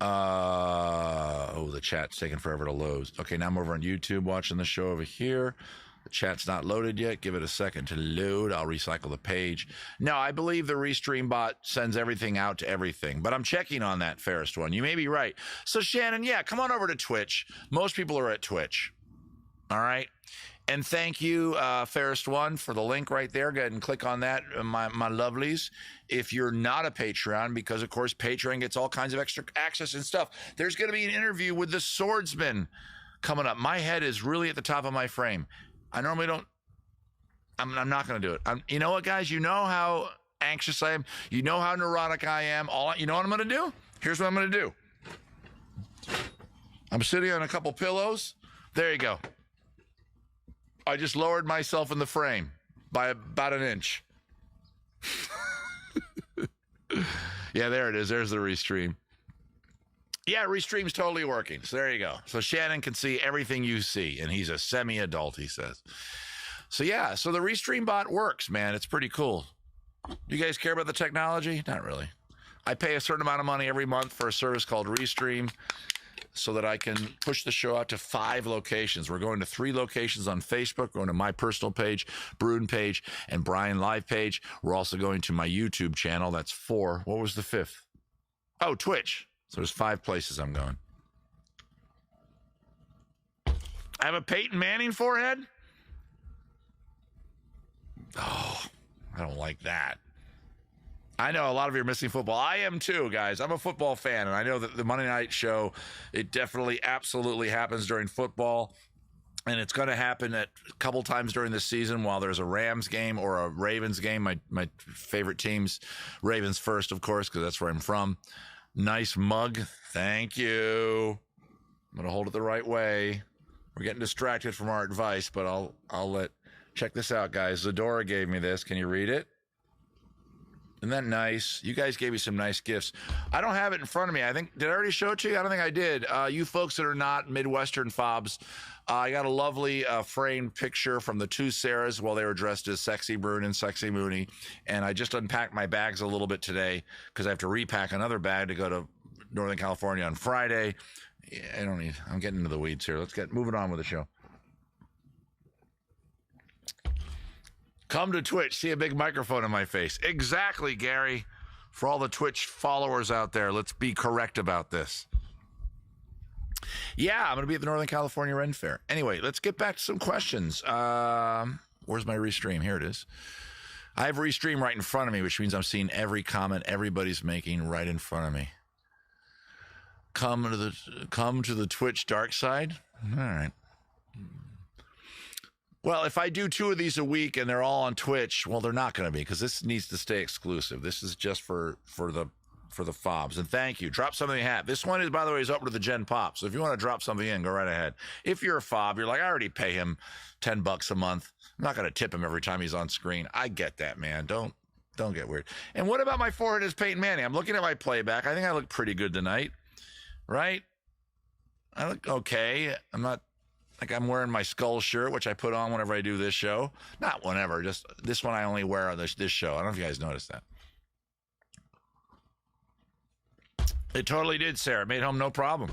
The chat's taking forever to load. Okay, now I'm over on YouTube watching the show over here. The chat's not loaded yet. Give it a second to load. I'll recycle the page. No, I believe the Restream bot sends everything out to everything, but I'm checking on that, fairest one. You may be right. So, Shannon, yeah, come on over to Twitch. Most people are at Twitch. All right. And thank you, fairest one, for the link right there. Go ahead and click on that, my lovelies. If you're not a Patreon, because, of course, Patreon gets all kinds of extra access and stuff. There's going to be an interview with the Swordsman coming up. My head is really at the top of my frame. I normally don't. I'm not going to do it. You know what, guys? You know how anxious I am. You know how neurotic I am. You know what I'm going to do? Here's what I'm going to do. I'm sitting on a couple pillows. There you go. I just lowered myself in the frame by about an inch. Yeah, there it is. There's the Restream. Yeah, Restream's totally working. So there you go. So Shannon can see everything you see, and he's a semi-adult, he says. So yeah, so the Restream bot works, man. It's pretty cool. You guys care about the technology? Not really. I pay a certain amount of money every month for a service called Restream so that I can push the show out to 5 locations. We're going to 3 locations on Facebook, going to my personal page, Bruin page, and Brian Live page. We're also going to my YouTube channel. That's 4. What was the 5th? Oh, Twitch. So there's 5 places I'm going. I have a Peyton Manning forehead? Oh, I don't like that. I know a lot of you are missing football. I am too, guys. I'm a football fan, and I know that the Monday night show, it definitely, absolutely happens during football, and it's going to happen a couple times during the season while there's a Rams game or a Ravens game. My favorite teams, Ravens first, of course, because that's where I'm from. Nice mug. Thank you. I'm going to hold it the right way. We're getting distracted from our advice, but I'll let... Check this out, guys. Zadora gave me this. Can you read it? Isn't that nice? You guys gave me some nice gifts. I don't have it in front of me. I think, did I already show it to you? I don't think I did. You folks that are not Midwestern fobs, I got a lovely framed picture from the two Sarahs while they were dressed as Sexy Brune and Sexy Mooney. And I just unpacked my bags a little bit today because I have to repack another bag to go to Northern California on Friday. I'm getting into the weeds here. Let's get moving on with the show. Come to Twitch, see a big microphone in my face. Exactly, Gary. For all the Twitch followers out there, let's be correct about this. Yeah, I'm going to be at the Northern California Ren Fair. Anyway, let's get back to some questions. Where's my restream? Here it is. I have restream right in front of me, which means I'm seeing every comment everybody's making right in front of me. Come to the Twitch dark side. All right. Well, if I do 2 of these a week and they're all on Twitch, well, they're not going to be because this needs to stay exclusive. This is just for the fobs. And thank you. Drop something in the hat. This one is, by the way, is open to the Gen Pop. So if you want to drop something in, go right ahead. If you're a fob, you're like, I already pay him $10 a month. I'm not going to tip him every time he's on screen. I get that, man. Don't get weird. And what about my forehead as Peyton Manning? I'm looking at my playback. I think I look pretty good tonight, right? I look okay. I'm not. Like I'm wearing my skull shirt, which I put on whenever I do this show. Not whenever, just this one I only wear on this show. I don't know if you guys noticed that. It totally did, Sarah. It made home no problem.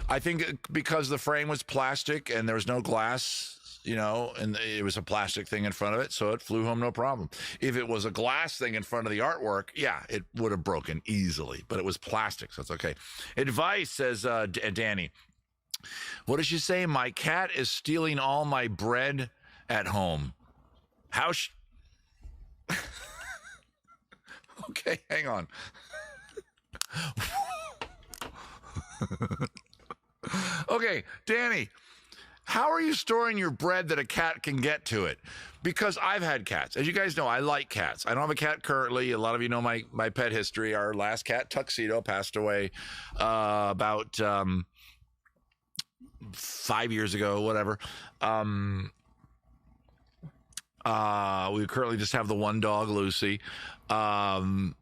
I think because the frame was plastic and there was no glass, and it was a plastic thing in front of it, so it flew home no problem. If it was a glass thing in front of the artwork, yeah, it would have broken easily, but it was plastic, so it's okay. Advice, says Danny. What does she say? My cat is stealing all my bread at home. How? Okay, hang on. Okay, Danny, how are you storing your bread that a cat can get to it? Because I've had cats. As you guys know, I like cats. I don't have a cat currently. A lot of you know my pet history. Our last cat, Tuxedo, passed away about 5 years ago, whatever. We currently just have the one dog, Lucy. And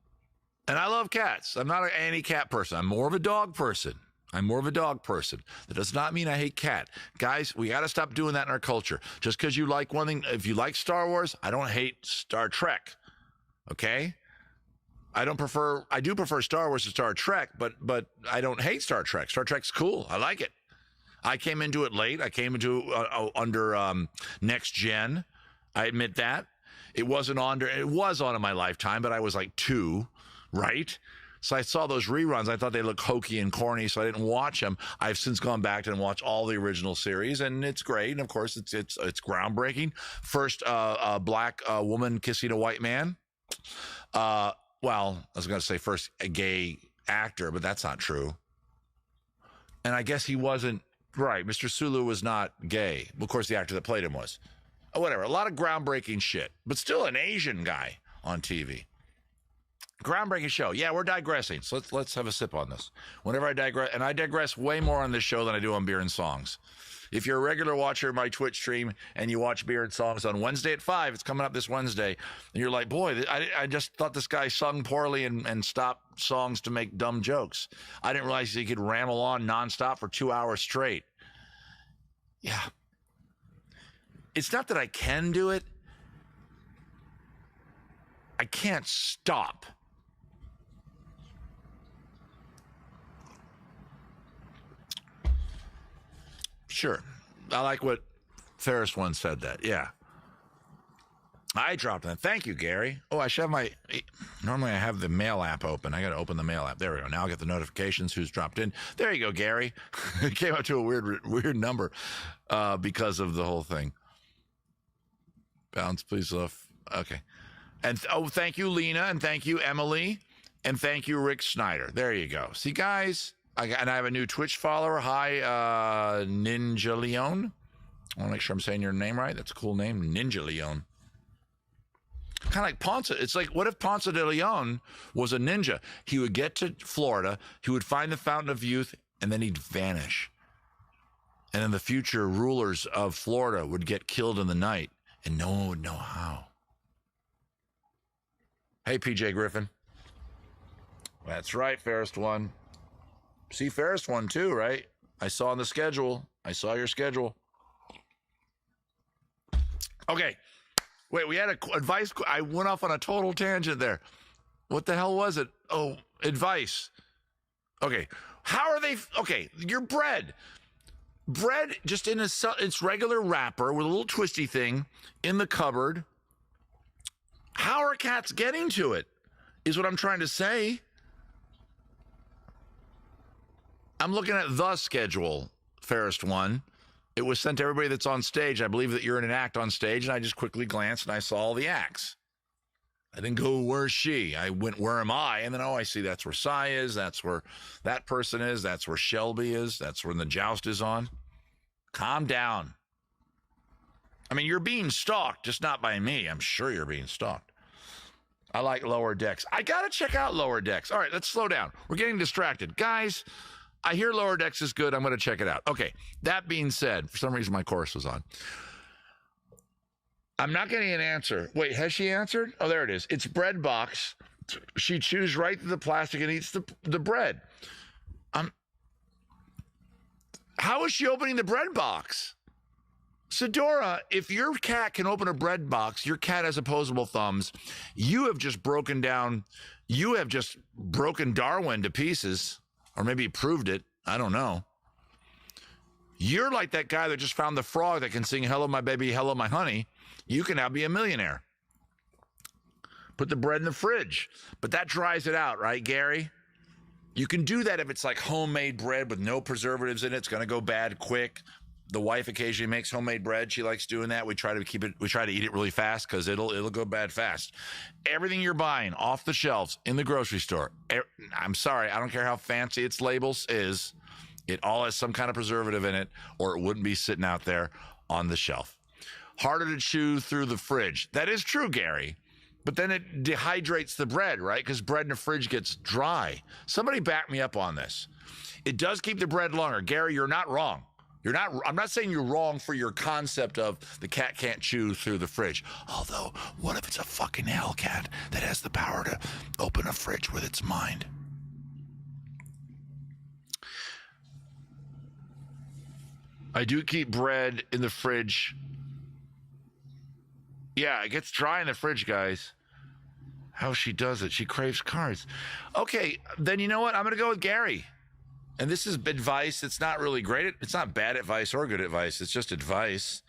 I love cats. I'm not an anti-cat person. I'm more of a dog person. That does not mean I hate cat. Guys, we got to stop doing that in our culture. Just because you like one thing, if you like Star Wars, I don't hate Star Trek. Okay? I do prefer Star Wars to Star Trek, but I don't hate Star Trek. Star Trek's cool. I like it. I came into it late. I came into under Next Gen. I admit that. It was on in my lifetime, but I was like 2, right? So I saw those reruns. I thought they looked hokey and corny, so I didn't watch them. I've since gone back and watched all the original series, and it's great. And of course, it's groundbreaking. First, a black woman kissing a white man. Well, I was going to say first a gay actor, but that's not true. And I guess he wasn't. Right, Mr. Sulu was not gay. Of course, the actor that played him was. Whatever, a lot of groundbreaking shit, but still an Asian guy on TV. Groundbreaking show. Yeah, we're digressing, so let's have a sip on this. Whenever I digress, and I digress way more on this show than I do on Beer and Songs. If you're a regular watcher of my Twitch stream and you watch Beer and Songs on Wednesday at 5, it's coming up this Wednesday, and you're like, boy, I just thought this guy sung poorly and stopped songs to make dumb jokes. I didn't realize he could ramble on nonstop for 2 hours straight. Yeah. It's not that I can do it. I can't stop. Sure. I like what Ferris once said that. Yeah. I dropped that. Thank you, Gary. Oh, I should have normally I have the mail app open. I got to open the mail app. There we go. Now I'll get the notifications who's dropped in. There you go, Gary. It came up to a weird number because of the whole thing. Bounce, please, love. Okay. And thank you, Lena, and thank you, Emily, and thank you, Rick Snyder. There you go. See, guys, and I have a new Twitch follower. Hi, Ninja Leon. I want to make sure I'm saying your name right. That's a cool name, Ninja Leon. Kind of like Ponce. It's like, what if Ponce de Leon was a ninja? He would get to Florida, he would find the Fountain of Youth, and then he'd vanish. And then the future rulers of Florida would get killed in the night, and no one would know how. Hey, PJ Griffin. That's right, Fairest One. See Fairest One too, right? I saw on the schedule. I saw your schedule. Okay. Wait, we had advice. I went off on a total tangent there. What the hell was it? Oh, advice. Okay. How are they? Okay, your bread. Bread just in its regular wrapper with a little twisty thing in the cupboard. How are cats getting to it? Is what I'm trying to say. I'm looking at the schedule, Fairest One. It was sent to everybody that's on stage. I believe that you're in an act on stage, and I just quickly glanced and I saw all the acts. I didn't go, where's she? I went, where am I? And then, oh, I see that's where Cy is. That's where that person is. That's where Shelby is. That's when the joust is on. Calm down. I mean, you're being stalked, just not by me. I'm sure you're being stalked. I like Lower Decks. I got to check out Lower Decks. All right, let's slow down. We're getting distracted. Guys, I hear Lower Decks is good. I'm going to check it out. Okay, that being said, for some reason my chorus was on. I'm not getting an answer. Wait, has she answered? Oh, there it is. It's bread box. She chews right through the plastic and eats the bread. How is she opening the bread box? Sedora, if your cat can open a bread box, your cat has opposable thumbs. You have just broken Darwin to pieces, or maybe proved it. I don't know. You're like that guy that just found the frog that can sing "Hello, my baby, hello, my honey." You can now be a millionaire. Put the bread in the fridge, but that dries it out, right, Gary? You can do that if it's like homemade bread with no preservatives in it. It's going to go bad quick. The wife occasionally makes homemade bread. She likes doing that. We try to eat it really fast because it'll go bad fast. Everything you're buying off the shelves in the grocery store. I'm sorry, I don't care how fancy its labels is. It all has some kind of preservative in it, or it wouldn't be sitting out there on the shelf. Harder to chew through the fridge. That is true, Gary. But then it dehydrates the bread, right? Because bread in the fridge gets dry. Somebody back me up on this. It does keep the bread longer. Gary, you're not wrong. I'm not saying you're wrong for your concept of the cat can't chew through the fridge. Although, what if it's a fucking hellcat that has the power to open a fridge with its mind? I do keep bread in the fridge. Yeah, it gets dry in the fridge, guys. How she does it. She craves carbs. Okay, then you know what? I'm going to go with Gary. And this is advice. It's not really great. It's not bad advice or good advice. It's just advice.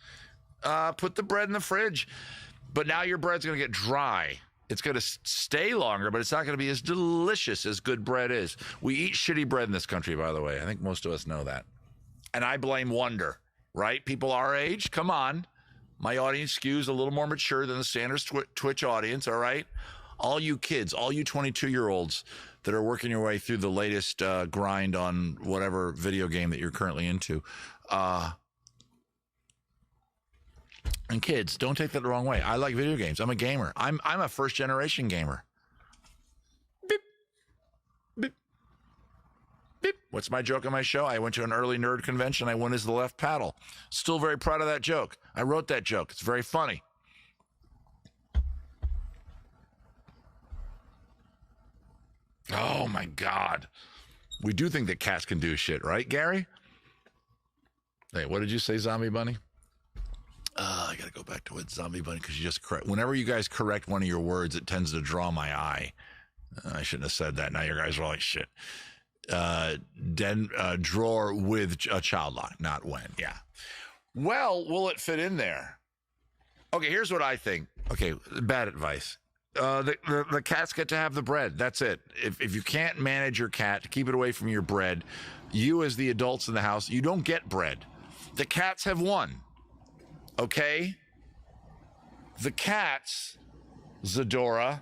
Put the bread in the fridge. But now your bread's going to get dry. It's going to stay longer, but it's not going to be as delicious as good bread is. We eat shitty bread in this country, by the way. I think most of us know that. And I blame Wonder, right? People our age, come on. My audience skews a little more mature than the standard Twitch audience, all right? All you kids, all you 22-year-olds that are working your way through the latest grind on whatever video game that you're currently into. And kids, don't take that the wrong way. I like video games. I'm a gamer. I'm a first-generation gamer. Beep. Beep. Beep. What's my joke on my show? I went to an early nerd convention. I won as the left paddle. Still very proud of that joke. I wrote that joke. It's very funny. Oh, my God. We do think that cats can do shit, right, Gary? Hey, what did you say, Zombie Bunny? I got to go back to what Zombie Bunny, because you just correct. Whenever you guys correct one of your words, it tends to draw my eye. I shouldn't have said that. Now you guys are like, shit. Drawer with a child lock, not when. Yeah. Well, will it fit in there? Okay, here's what I think. Okay, bad advice. The cats get to have the bread. That's it. If you can't manage your cat to keep it away from your bread, you as the adults in the house, you don't get bread. The cats have won. Okay? The cats, Zadora,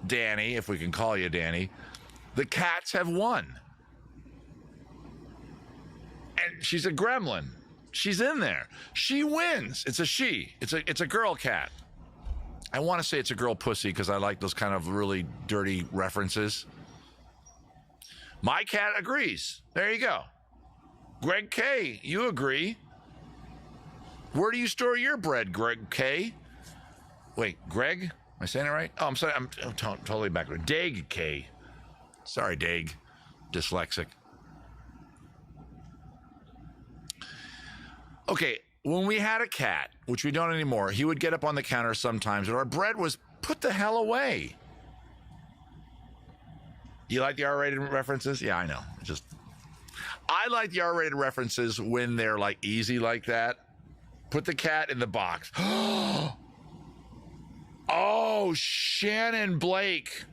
Danny, if we can call you Danny, the cats have won. And she's a gremlin. She's in there. She wins. It's a she. It's a girl cat. I want to say it's a girl pussy because I like those kind of really dirty references. My cat agrees. There you go. Greg K, you agree. Where do you store your bread, Greg K? Wait, Greg? I saying it right? Oh, I'm sorry. I'm totally backward. Dag K. Sorry, Dag. Dyslexic. Okay, when we had a cat, which we don't anymore, he would get up on the counter sometimes, and our bread was put the hell away. You like the R-rated references? Yeah, I know. I like the R-rated references when they're like easy like that. Put the cat in the box. Oh, Shannon Blake.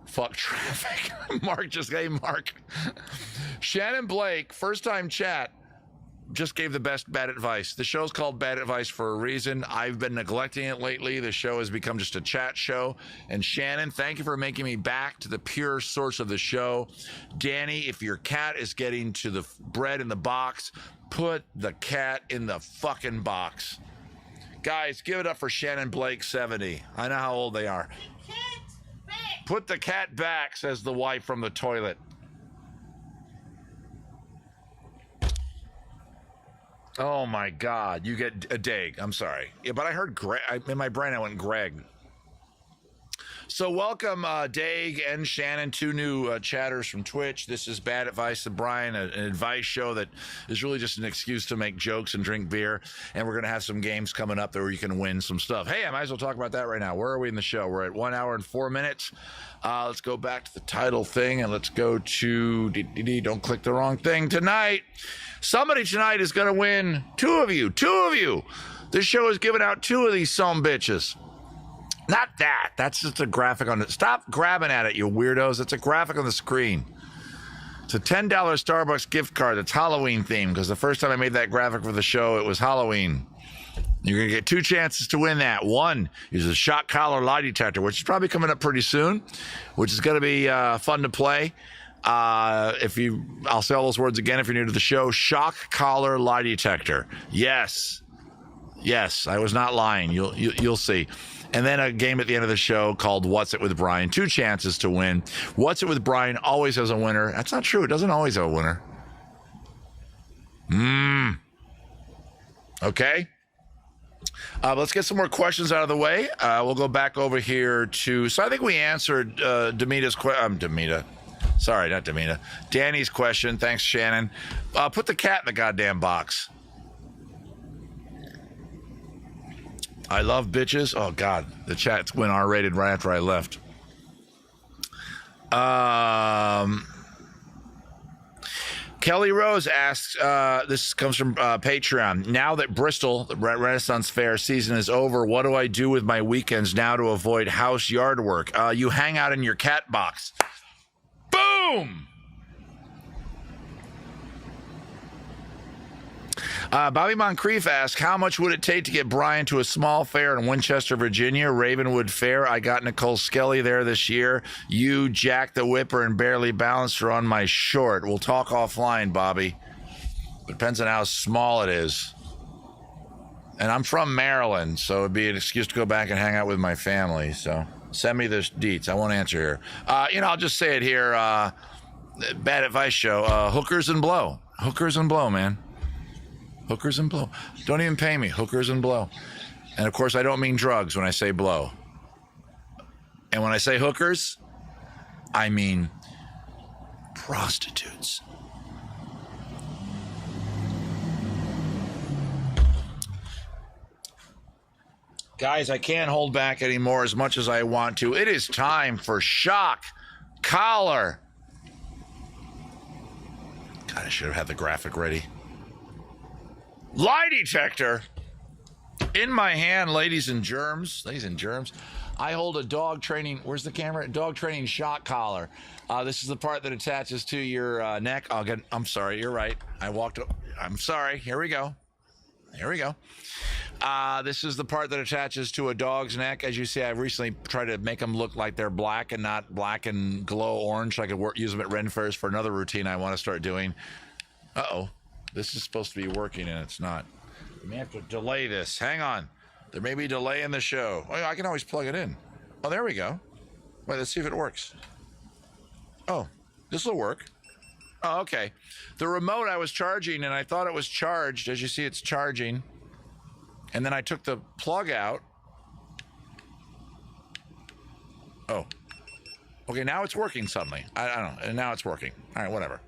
Fuck traffic. Mark just gave Mark. Shannon Blake, first time chat, just gave the best bad advice. The show's called Bad Advice for a reason. I've been neglecting it lately. The show has become just a chat show. And Shannon, thank you for making me back to the pure source of the show. Danny, if your cat is getting to the bread in the box, put the cat in the fucking box. Guys, give it up for Shannon Blake, 70. I know how old they are. Put the cat back, says the wife from the toilet. Oh my God, you get a Dag. I'm sorry. Yeah, but I heard Greg. In my brain, I went Greg. So welcome, Dag and Shannon, two new chatters from Twitch. This is Bad Advice to Brian, an advice show that is really just an excuse to make jokes and drink beer. And we're going to have some games coming up there where you can win some stuff. Hey, I might as well talk about that right now. Where are we in the show? We're at 1 hour and 4 minutes. Let's go back to the title thing, and let's go to... Don't click the wrong thing. Tonight, somebody tonight is going to win. Two of you. This show is giving out 2 of these sumbitches. Not that. That's just a graphic on it. Stop grabbing at it, you weirdos. It's a graphic on the screen. It's a $10 Starbucks gift card that's Halloween themed, because the first time I made that graphic for the show, it was Halloween. You're going to get 2 chances to win that. One is a shock collar lie detector, which is probably coming up pretty soon, which is going to be fun to play. I'll say all those words again if you're new to the show. Shock collar lie detector. Yes, I was not lying. You'll see. And then a game at the end of the show called What's It With Brian. 2 chances to win. What's It With Brian always has a winner. That's not true. It doesn't always have a winner. Okay. Let's get some more questions out of the way. We'll go back over here to... So I think we answered Danny's question. Thanks, Shannon. Put the cat in the goddamn box. I love bitches. Oh, God. The chat went R-rated right after I left. Kelly Rose asks, this comes from Patreon. Now that Bristol, the Renaissance Fair season is over, what do I do with my weekends now to avoid house yard work? You hang out in your cat box. Boom! Bobby Moncrief asks, how much would it take to get Brian to a small fair in Winchester, Virginia, Ravenwood Fair? I got Nicole Skelly there this year. You, Jack the Whipper, and Barely Balanced are on my short. We'll talk offline, Bobby. Depends on how small it is. And I'm from Maryland, so it'd be an excuse to go back and hang out with my family. So send me the deets. I won't answer here. I'll just say it here. Bad Advice Show. Hookers and blow. Hookers and blow, man. Hookers and blow. Don't even pay me. Hookers and blow. And of course, I don't mean drugs when I say blow. And when I say hookers, I mean prostitutes. Guys, I can't hold back anymore as much as I want to. It is time for shock collar. God, I should have had the graphic ready. Lie detector in my hand, ladies and germs. I hold a dog training. Where's the camera? Dog training shock collar. This is the part that attaches to your neck. I'm sorry. You're right. I'm sorry. Here we go. This is the part that attaches to a dog's neck. As you see, I've recently tried to make them look like they're black and not black and glow orange. So I could use them at Ren Fairs for another routine I want to start doing. Uh-oh. This is supposed to be working, and it's not. We may have to delay this. Hang on. There may be a delay in the show. Oh, yeah, I can always plug it in. Oh, there we go. Wait, let's see if it works. Oh, this will work. Oh, okay. The remote I was charging, and I thought it was charged. As you see, it's charging. And then I took the plug out. Oh. Okay, now it's working suddenly. I don't know. And now it's working. All right, whatever.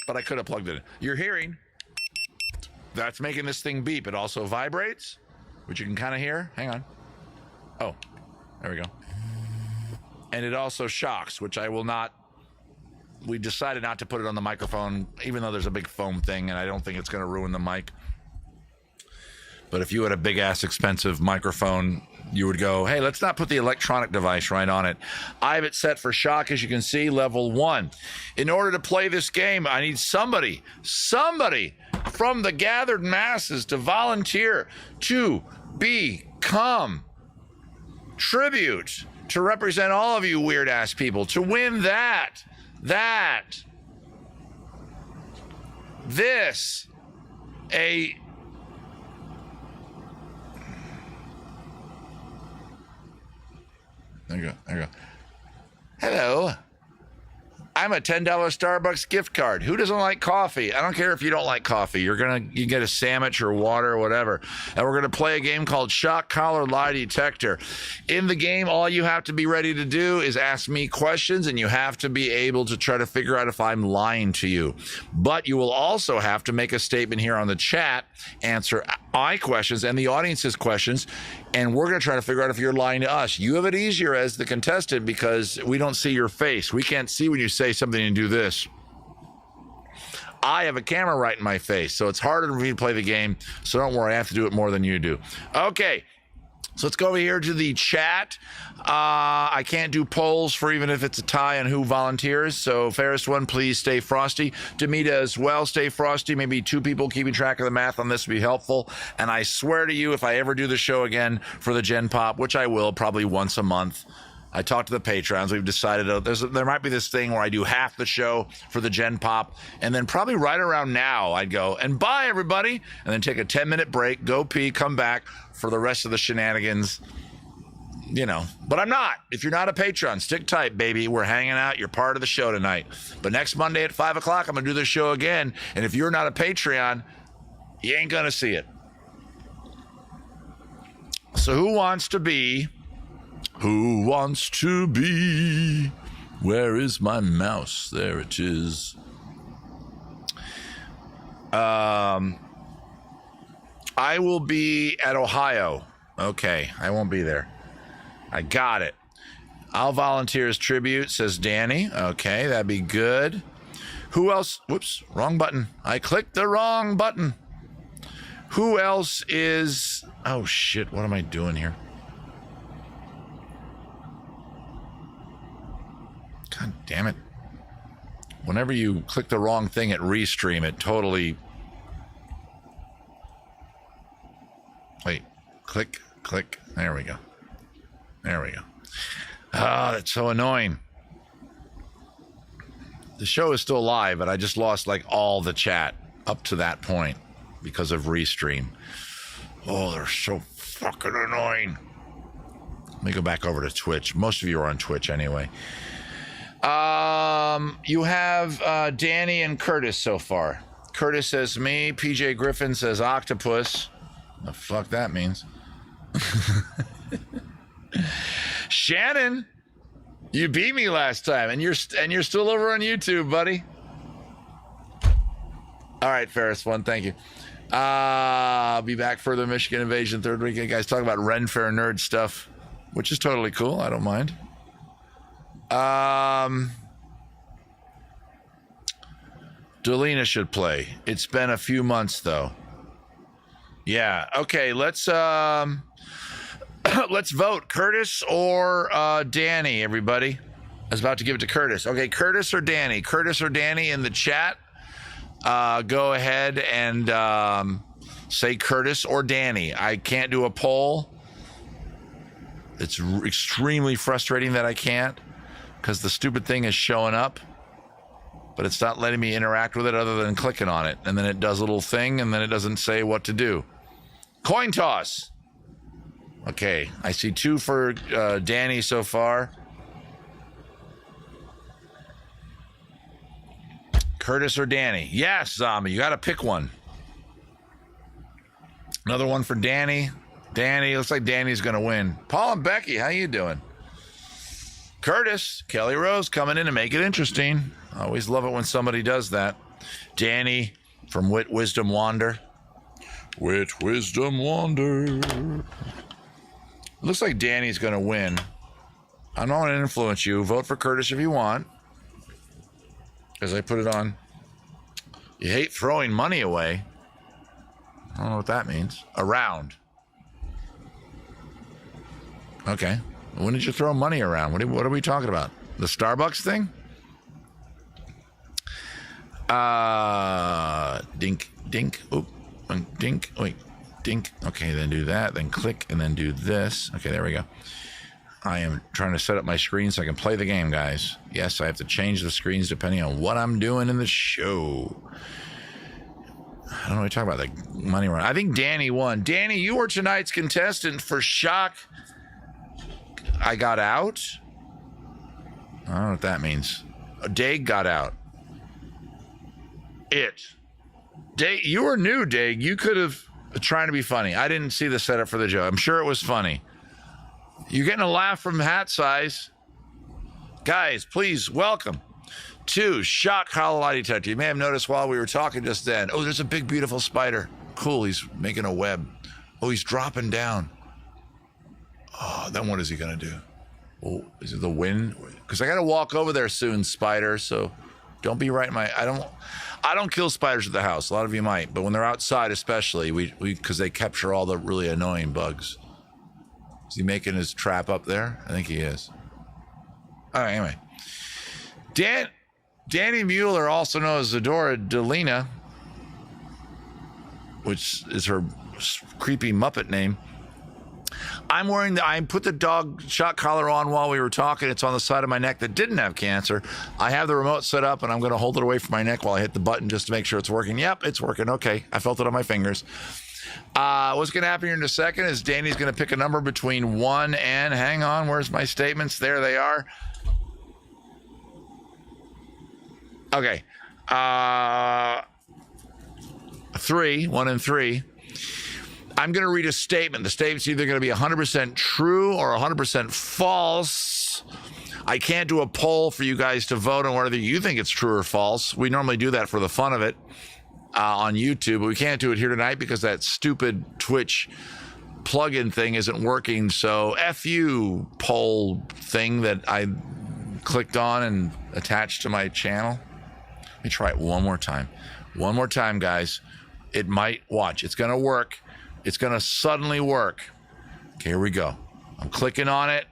But I could have plugged it in. You're hearing. That's making this thing beep. It also vibrates, which you can kind of hear. Hang on. Oh, there we go. And it also shocks, which I will not. We decided not to put it on the microphone, even though there's a big foam thing, and I don't think it's going to ruin the mic. But if you had a big-ass expensive microphone, you would go, hey, let's not put the electronic device right on it. I have it set for shock, as you can see, level 1. In order to play this game, I need somebody from the gathered masses to volunteer to become tribute, to represent all of you weird-ass people, to win There you go. Hello. I'm a $10 Starbucks gift card. Who doesn't like coffee? I don't care if you don't like coffee. You get a sandwich or water or whatever. And we're going to play a game called Shock Collar Lie Detector. In the game, all you have to be ready to do is ask me questions, and you have to be able to try to figure out if I'm lying to you. But you will also have to make a statement here on the chat, answer my questions and the audience's questions, and we're going to try to figure out if you're lying to us. You have it easier as the contestant because we don't see your face. We can't see when you say something and do this. I have a camera right in my face, so it's harder for me to play the game, so don't worry, I have to do it more than you do. Okay, so let's go over here to the chat. I can't do polls for even if it's a tie on who volunteers, so fairest one, please stay frosty. Demita as well, stay frosty. Maybe 2 people keeping track of the math on this would be helpful. And I swear to you, if I ever do the show again for the Gen Pop, which I will probably once a month, I talked to the patrons. We've decided there might be this thing where I do half the show for the Gen Pop, and then probably right around now I'd go and bye everybody, and then take a 10-minute break, go pee, come back for the rest of the shenanigans. You know, but I'm not. If you're not a patron, stick tight, baby. We're hanging out. You're part of the show tonight. But next Monday at 5 o'clock, I'm going to do the show again. And if you're not a Patreon, you ain't going to see it. So who wants to be? Where is my mouse? There it is. I will be at Ohio. Okay, I won't be there. I got it. I'll volunteer as tribute, says Danny. Okay, that'd be good. Who else? Whoops, wrong button. I clicked the wrong button. Who else is... Oh, shit, what am I doing here? God damn it. Whenever you click the wrong thing at Restream, it totally... Wait, click. There we go. Ah, that's so annoying. The show is still live, but I just lost like all the chat up to that point because of Restream. Oh, they're so fucking annoying. Let me go back over to Twitch. Most of you are on Twitch anyway. You have Danny and Curtis so far. Curtis says me. PJ Griffin says octopus. The fuck that means. Shannon, you beat me last time, and you're still over on YouTube, buddy. All right, Ferris one, thank you. I'll be back for the Michigan Invasion third weekend. Guys, talk about Ren Fair nerd stuff, which is totally cool. I don't mind. Delina should play. It's been a few months though. Yeah. Okay. Let's let's vote. Curtis or Danny, everybody. I was about to give it to Curtis. Okay, Curtis or Danny? Curtis or Danny in the chat. Go ahead and say Curtis or Danny. I can't do a poll. It's extremely frustrating that I can't because the stupid thing is showing up, but it's not letting me interact with it other than clicking on it. And then it does a little thing, and then it doesn't say what to do. Coin toss. Okay, I see 2 for Danny so far. Curtis or Danny? Yes, Zombie, you got to pick one. Another one for Danny. Danny, looks like Danny's going to win. Paul and Becky, how you doing? Curtis, Kelly Rose coming in to make it interesting. I always love it when somebody does that. Danny from Wit Wisdom Wander. Wit Wisdom Wander. It looks like Danny's going to win. I'm not going to influence you. Vote for Curtis if you want. Because I put it on. You hate throwing money away. I don't know what that means. Around. Okay. When did you throw money around? What are we talking about? The Starbucks thing? Dink, dink, oop, dink, wait, dink. Okay, then do that, then click, and then do this. Okay, there we go. I am trying to set up my screen so I can play the game, guys. Yes, I have to change the screens depending on what I'm doing in the show. I don't know what you're talking about, the money run. I think Danny won. Danny, you were tonight's contestant for Shock. I got out? I don't know what that means. Dag got out. Dag, you were new, Dag. You could have trying to be funny. I didn't see the setup for the joke. I'm sure it was funny. You're getting a laugh from Hat Size. Guys, please welcome to Shock Hollow Lie Detector. You may have noticed while we were talking just then. Oh, there's a big, beautiful spider. Cool, he's making a web. Oh, he's dropping down. Oh, then what is he going to do? Oh, is it the wind? Because I got to walk over there soon, spider, so don't be right in my... I don't kill spiders at the house. A lot of you might, but when they're outside especially, we because they capture all the really annoying bugs. Is he making his trap up there? I think he is. All right, anyway. Danny Mueller, also known as Zadora Delina, which is her creepy Muppet name. I put the dog shock collar on while we were talking. It's on the side of my neck that didn't have cancer. I have the remote set up, and I'm going to hold it away from my neck while I hit the button just to make sure it's working. Yep, it's working. Okay, I felt it on my fingers. What's going to happen here in a second is Danny's going to pick a number between 1 and, hang on, where's my statements? There they are. Okay. 3, 1 and 3. I'm going to read a statement. The statement's either going to be 100% true or 100% false. I can't do a poll for you guys to vote on whether you think it's true or false. We normally do that for the fun of it on YouTube, but we can't do it here tonight because that stupid Twitch plugin thing isn't working. So F you, poll thing that I clicked on and attached to my channel. Let me try it one more time. One more time, guys. It might, watch, it's going to work. It's going to suddenly work. Okay, here we go. I'm clicking on it.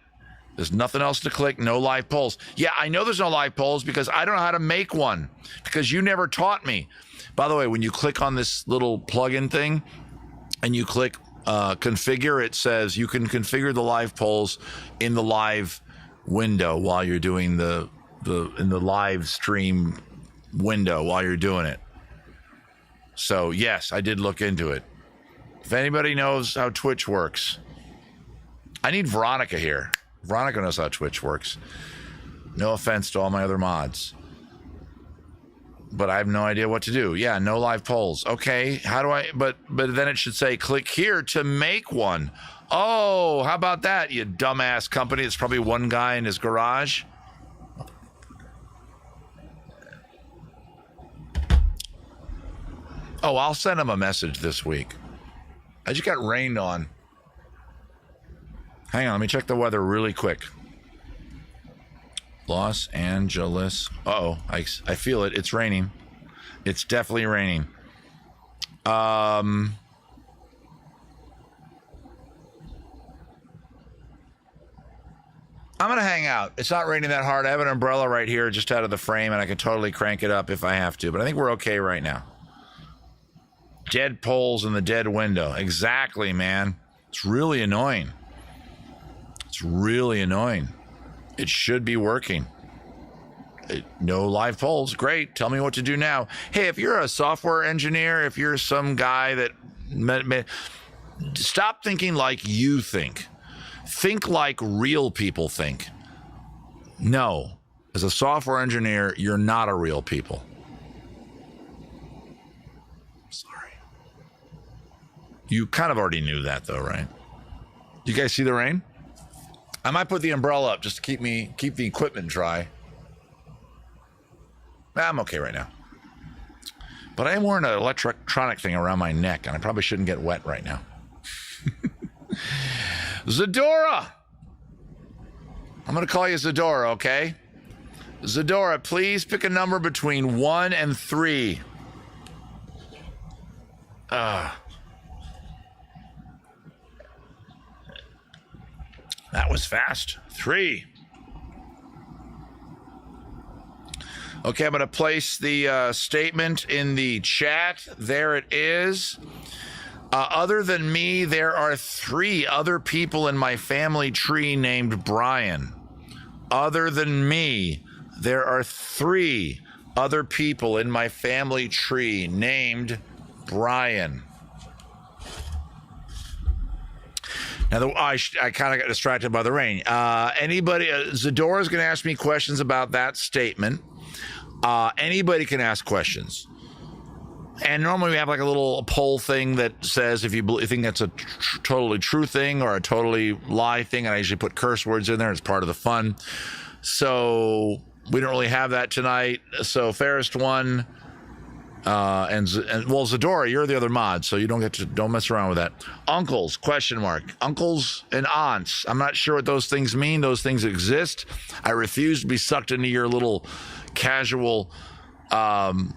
There's nothing else to click. No live polls. Yeah, I know there's no live polls because I don't know how to make one because you never taught me. By the way, when you click on this little plugin thing and you click configure, it says you can configure the live polls in the live window while you're doing in the live stream window while you're doing it. So yes, I did look into it. If anybody knows how Twitch works, I need Veronica here. Veronica knows how Twitch works. No offense to all my other mods, but I have no idea what to do. Yeah, no live polls. Okay, how do I, but then it should say click here to make one. Oh, how about that, you dumbass company? It's probably one guy in his garage. Oh, I'll send him a message this week. I just got rained on. Hang on, let me check the weather really quick. Los Angeles. Uh-oh, I feel it. It's raining. It's definitely raining. I'm going to hang out. It's not raining that hard. I have an umbrella right here just out of the frame, and I can totally crank it up if I have to. But I think we're okay right now. Dead poles in the dead window. Exactly, man. It's really annoying. It's really annoying. It should be working. No live polls. Great. Tell me what to do now. Hey, if you're a software engineer, if you're some guy that... Stop thinking like you think. Think like real people think. No. As a software engineer, you're not a real people. You kind of already knew that, though, right? You guys see the rain? I might put the umbrella up just to keep the equipment dry. I'm okay right now. But I am wearing an electronic thing around my neck, and I probably shouldn't get wet right now. Zadora! I'm going to call you Zadora, okay? Zadora, please pick a number between 1 and 3. That was fast. 3. Okay, I'm going to place the statement in the chat. There it is. Other than me, there are 3 other people in my family tree named Brian. Other than me, there are 3 other people in my family tree named Brian. Now, I kind of got distracted by the rain. Anybody, Zadora's going to ask me questions about that statement. Anybody can ask questions. And normally we have like a little poll thing that says if you think that's a totally true thing or a totally lie thing. And I usually put curse words in there. It's part of the fun. So we don't really have that tonight. So fairest one, and well, Zadora, you're the other mod, so you don't mess around with that. Uncles, question mark. Uncles and aunts. I'm not sure what those things mean. Those things exist. I refuse to be sucked into your little casual, tally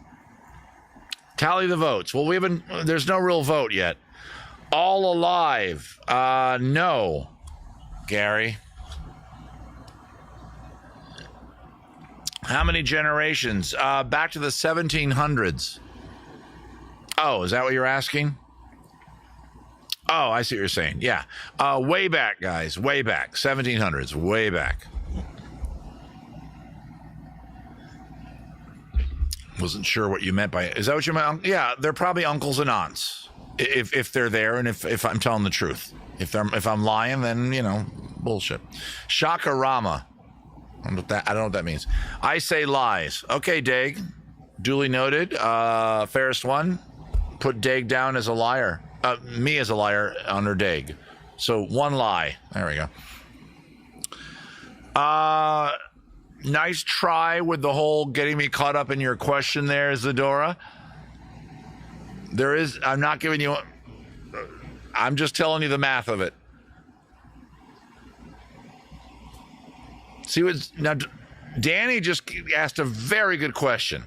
the votes. Well, there's no real vote yet. All alive. No, Gary. How many generations? Back to the 1700s. Oh, is that what you're asking? Oh, I see what you're saying. Yeah. Way back, guys. Way back. 1700s. Way back. Wasn't sure what you meant by it. Is that what you meant? Yeah, they're probably uncles and aunts if they're there and if I'm telling the truth. If I'm lying, then bullshit. Shakarama. I don't know what that means. I say lies. Okay, Dag. Duly noted. Fairest one. Put Dag down as a liar. Me as a liar under Dag. So 1 lie. There we go. Nice try with the whole getting me caught up in your question there, Zadora. I'm not giving you, I'm just telling you the math of it. See now, Danny just asked a very good question.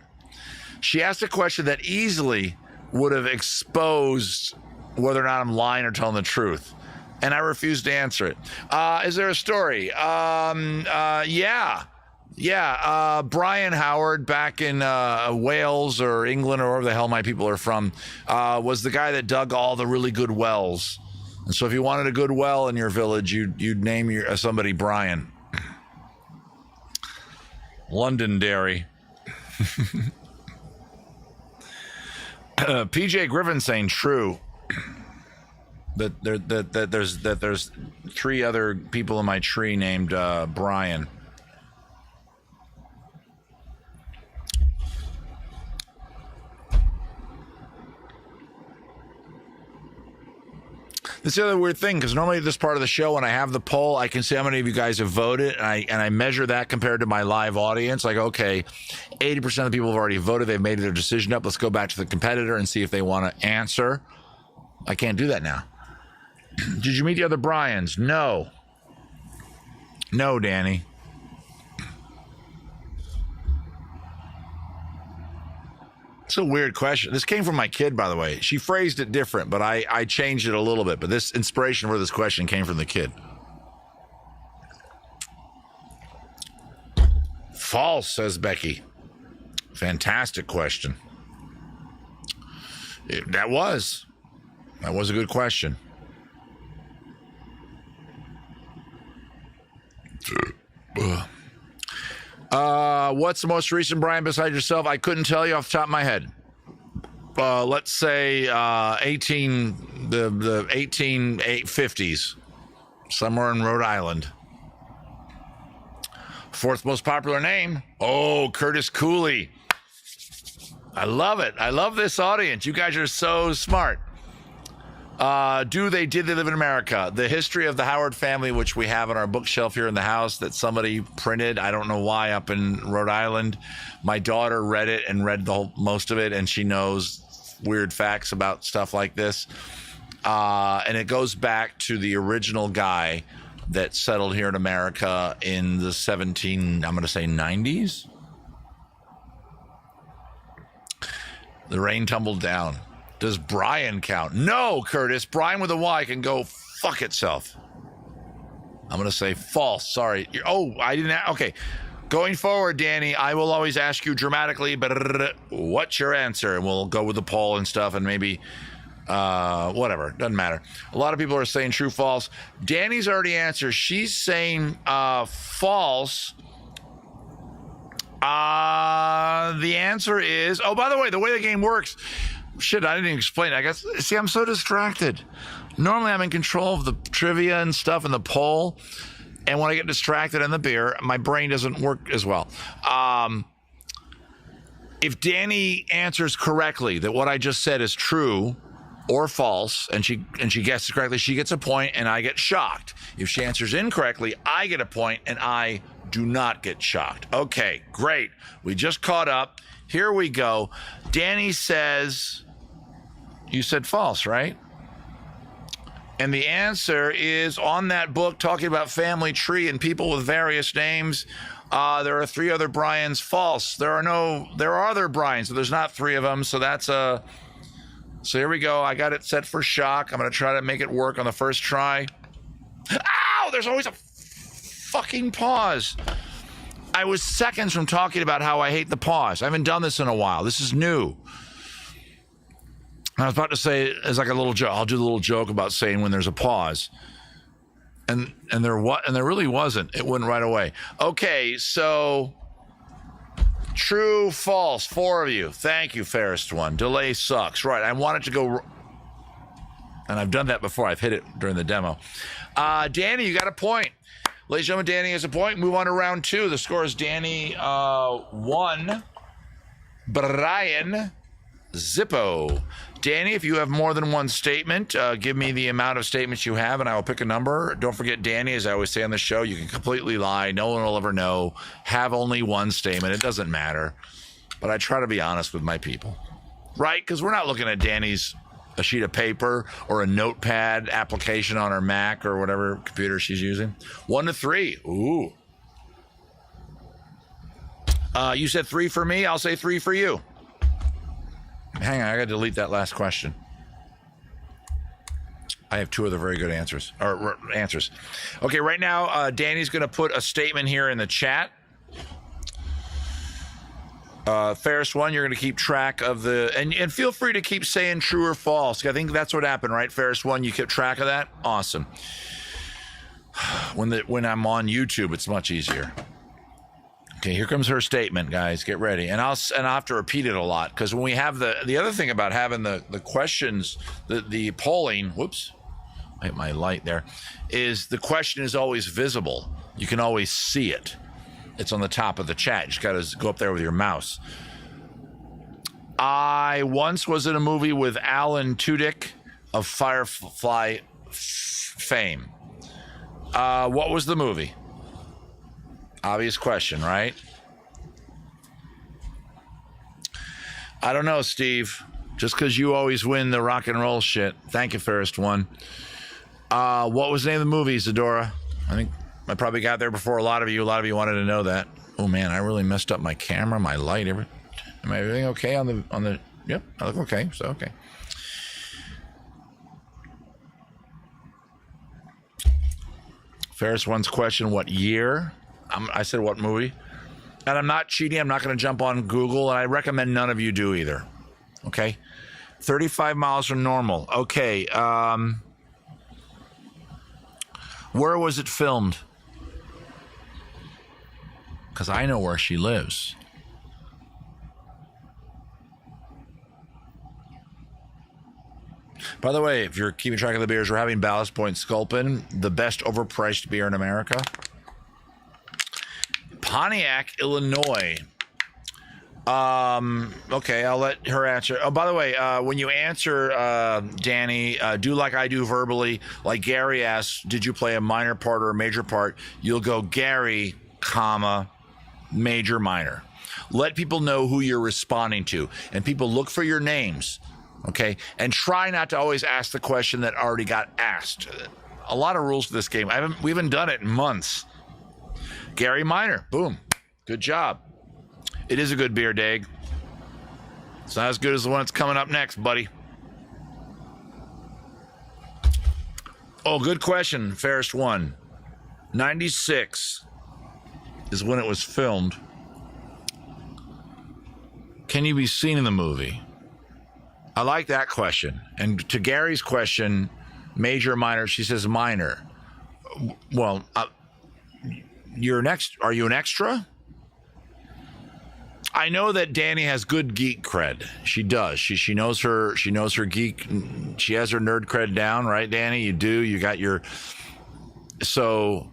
She asked a question that easily would have exposed whether or not I'm lying or telling the truth. And I refused to answer it. Is there a story? Yeah. Brian Howard back in Wales or England or wherever the hell my people are from was the guy that dug all the really good wells. And so if you wanted a good well in your village, you'd name somebody Brian. Londonderry. PJ Griffin saying true. That there's 3 other people in my tree named Brian. This is the other weird thing, because normally this part of the show, when I have the poll, I can see how many of you guys have voted, and I measure that compared to my live audience. Like, okay, 80% of the people have already voted. They've made their decision up. Let's go back to the competitor and see if they want to answer. I can't do that now. Did you meet the other Bryans? No. No, Danny. It's a weird question. This came from my kid, by the way. She phrased it different, but I changed it a little bit. But this inspiration for this question came from the kid. False, says Becky. Fantastic question. That was a good question. What's the most recent Brian besides yourself? I couldn't tell you off the top of my head. Let's say the 1850s, somewhere in Rhode Island. 4th most popular name. Oh, Curtis Cooley. I love it. I love this audience. You guys are so smart. Did they live in America? The history of the Howard family, which we have on our bookshelf here in the house that somebody printed. I don't know why, up in Rhode Island. My daughter read it and read most of it, and she knows weird facts about stuff like this. And it goes back to the original guy that settled here in America in the 90s. The rain tumbled down. Does Brian count? No, Curtis. Brian with a Y can go fuck itself. I'm going to say false. Sorry. I didn't. Okay. Going forward, Danny, I will always ask you dramatically, but what's your answer? And we'll go with the poll and stuff and maybe whatever. Doesn't matter. A lot of people are saying true, false. Danny's already answered. She's saying false. The answer is, by the way, the way the game works, shit, I didn't explain it. I guess, see, I'm so distracted. Normally I'm in control of the trivia and stuff and the poll. And when I get distracted in the beer, my brain doesn't work as well. If Danny answers correctly that what I just said is true or false, and she guesses correctly, she gets a point and I get shocked. If she answers incorrectly, I get a point and I do not get shocked. Okay, great. We just caught up. Here we go. Danny says, you said false, right? And the answer is on that book talking about family tree and people with various names. There are 3 other Brians. False. There are other Brians, so there's not 3 of them. So that's so here we go. I got it set for shock. I'm going to try to make it work on the first try. Ow! There's always a fucking pause. I was seconds from talking about how I hate the pause. I haven't done this in a while. This is new. I was about to say, it's like a little joke. I'll do a little joke about saying when there's a pause. And there really wasn't. It went right away. Okay, so true, false, 4 of you. Thank you, fairest one. Delay sucks. Right, I want it to go, and I've done that before. I've hit it during the demo. Danny, you got a point. Ladies and gentlemen, Danny has a point. Move on to round 2. The score is Danny 1, Brian Zippo. Danny, if you have more than one statement, give me the amount of statements you have, and I will pick a number. Don't forget, Danny, as I always say on the show, you can completely lie. No one will ever know. Have only one statement. It doesn't matter. But I try to be honest with my people. Right? Because we're not looking at Danny's a sheet of paper or a notepad application on her Mac or whatever computer she's using. 1 to 3. Ooh. You said 3 for me. I'll say 3 for you. Hang on, I got to delete that last question. I have 2 other very good answers. Okay, right now, Danny's going to put a statement here in the chat. Fairest one, you're going to keep track of the... And feel free to keep saying true or false. I think that's what happened, right? Fairest one, you kept track of that? Awesome. When I'm on YouTube, it's much easier. Okay, here comes her statement, guys. Get ready. And I'll have to repeat it a lot, because when we have the other thing about having the questions, the polling, whoops, I hit my light there, is the question is always visible. You can always see it. It's on the top of the chat. You just got to go up there with your mouse. I once was in a movie with Alan Tudyk of Firefly fame. What was the movie? Obvious question, right? I don't know, Steve. Just because you always win the rock and roll shit. Thank you, fairest one. What was the name of the movie, Zadora? I think I probably got there before a lot of you. A lot of you wanted to know that. Oh man, I really messed up my camera, my light. Am everything okay on the? Yep, I look okay. So okay. Fairest one's question: what year? I said what movie? And I'm not cheating. I'm not going to jump on Google, and I recommend none of you do either. Okay? 35 miles from normal. Okay. Where was it filmed? Because I know where she lives. By the way, if you're keeping track of the beers, we're having Ballast Point Sculpin, the best overpriced beer in America. Pontiac, Illinois. Okay, I'll let her answer. Oh, by the way, when you answer, Danny, do like I do verbally. Like Gary asks, did you play a minor part or a major part? You'll go Gary, comma, major, minor. Let people know who you're responding to, and people look for your names, okay? And try not to always ask the question that already got asked. A lot of rules for this game. We haven't done it in months. Gary, minor, boom, good job. It is a good beer, Dag. It's not as good as the one that's coming up next, buddy. Oh, good question, fairest one. 96 is when it was filmed. Can you be seen in the movie? I like that question. And to Gary's question, major or minor, she says minor. Well, are you an extra? I know that Danny has good geek cred. She does. She knows her geek. She has her nerd cred down, right, Danny? You do. You got your. So,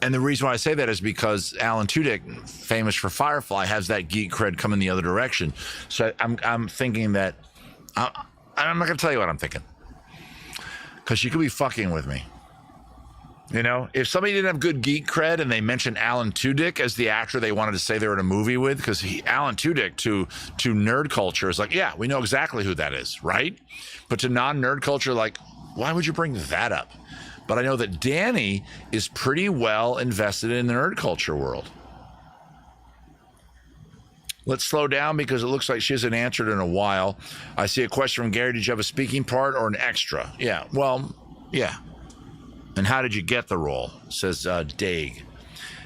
and the reason why I say that is because Alan Tudyk, famous for Firefly, has that geek cred coming the other direction. So I'm thinking that I'm not going to tell you what I'm thinking, because she could be fucking with me. You know, if somebody didn't have good geek cred and they mentioned Alan Tudyk as the actor they wanted to say they were in a movie with, because Alan Tudyk to nerd culture is like, yeah, we know exactly who that is, right? But to non-nerd culture, like, why would you bring that up? But I know that Danny is pretty well invested in the nerd culture world. Let's slow down because it looks like she hasn't answered in a while. I see a question from Gary. Did you have a speaking part or an extra? Yeah, well, yeah. And how did you get the role? Says Dag.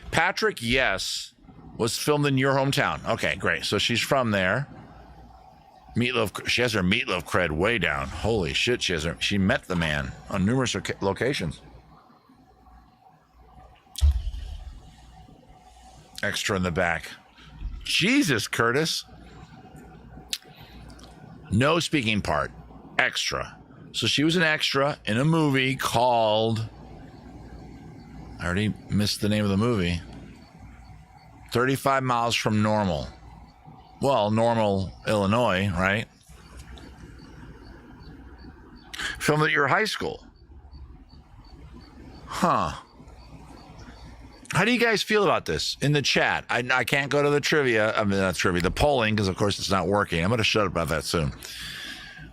Patrick, yes, was filmed in your hometown. Okay, great. So she's from there. Meatloaf, she has her Meatloaf cred way down. Holy shit, she met the man on numerous locations. Extra in the back. Jesus, Curtis. No speaking part. Extra. So she was an extra in a movie called... I already missed the name of the movie. 35 Miles from Normal. Well, Normal, Illinois, right? Filmed at your high school. Huh. How do you guys feel about this in the chat? I can't go to the trivia. I mean, not trivia, the polling, because of course it's not working. I'm going to shut up about that soon.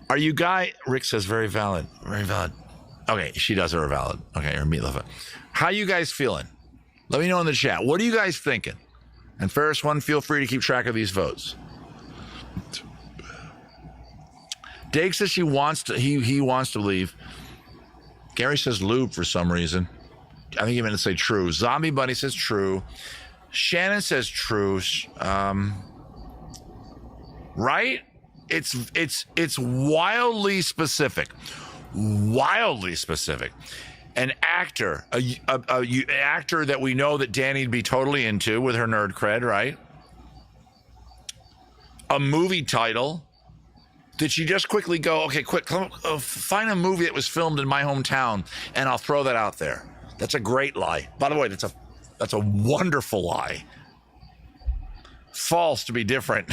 Are you guys... Rick says very valid. Very valid. Okay, she does her valid. Okay, her Meatloaf. How you guys feeling? Let me know in the chat. What are you guys thinking? And Ferris One, feel free to keep track of these votes. Dag says he wants to leave. Gary says lube for some reason. I think he meant to say true. Zombie Bunny says true. Shannon says true. Right? It's wildly specific. Wildly specific. An actor, an actor that we know that Danny'd be totally into with her nerd cred, right? A movie title. Did she just quickly go, okay, quick, find a movie that was filmed in my hometown, and I'll throw that out there. That's a great lie. By the way, that's a wonderful lie. False to be different.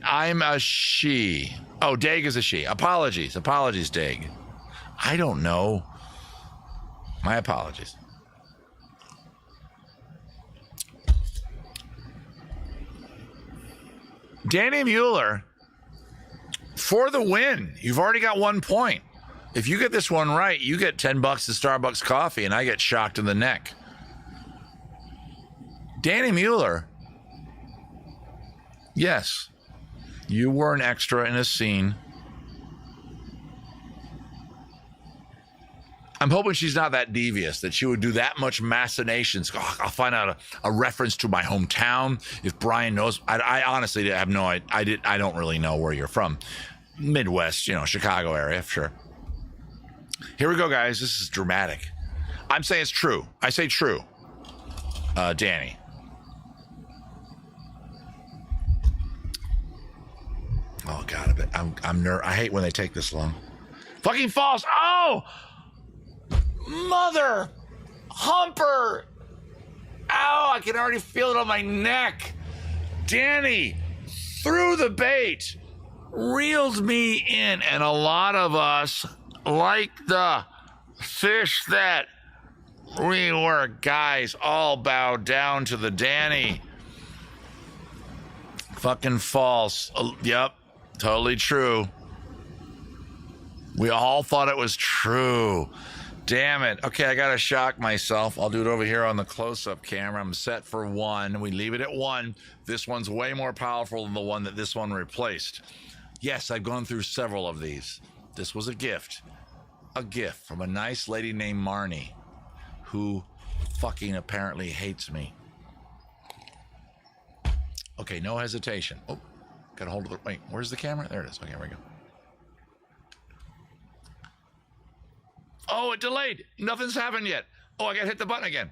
I'm a she. Oh, Dag is a she. Apologies, Dag. I don't know. My apologies. Danny Mueller, for the win. You've already got 1 point. If you get this one right, you get $10 to Starbucks coffee, and I get shocked in the neck. Danny Mueller, yes, you were an extra in a scene. I'm hoping she's not that devious, that she would do that much machinations. Oh, I'll find out a reference to my hometown. If Brian knows, I honestly have no idea. I don't really know where you're from. Midwest, Chicago area, sure. Here we go, guys. This is dramatic. I'm saying it's true. I say true. Danny. Oh God, I hate when they take this long. Fucking false. Oh. Mother humper. Ow, I can already feel it on my neck. Danny threw the bait, reeled me in, and a lot of us, like the fish that we were, guys, all bowed down to the Danny. Fucking false. Yep, totally true. We all thought it was true. Damn it. Okay, I gotta shock myself. I'll do it over here on the close-up camera. I'm set for 1. We leave it at 1. This one's way more powerful than the one that this one replaced. Yes, I've gone through several of these. This was a gift. A gift from a nice lady named Marnie, who fucking apparently hates me. Okay, no hesitation. Oh, got a hold of the... Wait, where's the camera? There it is. Okay, here we go. Oh, it delayed. Nothing's happened yet. Oh, I got to hit the button again.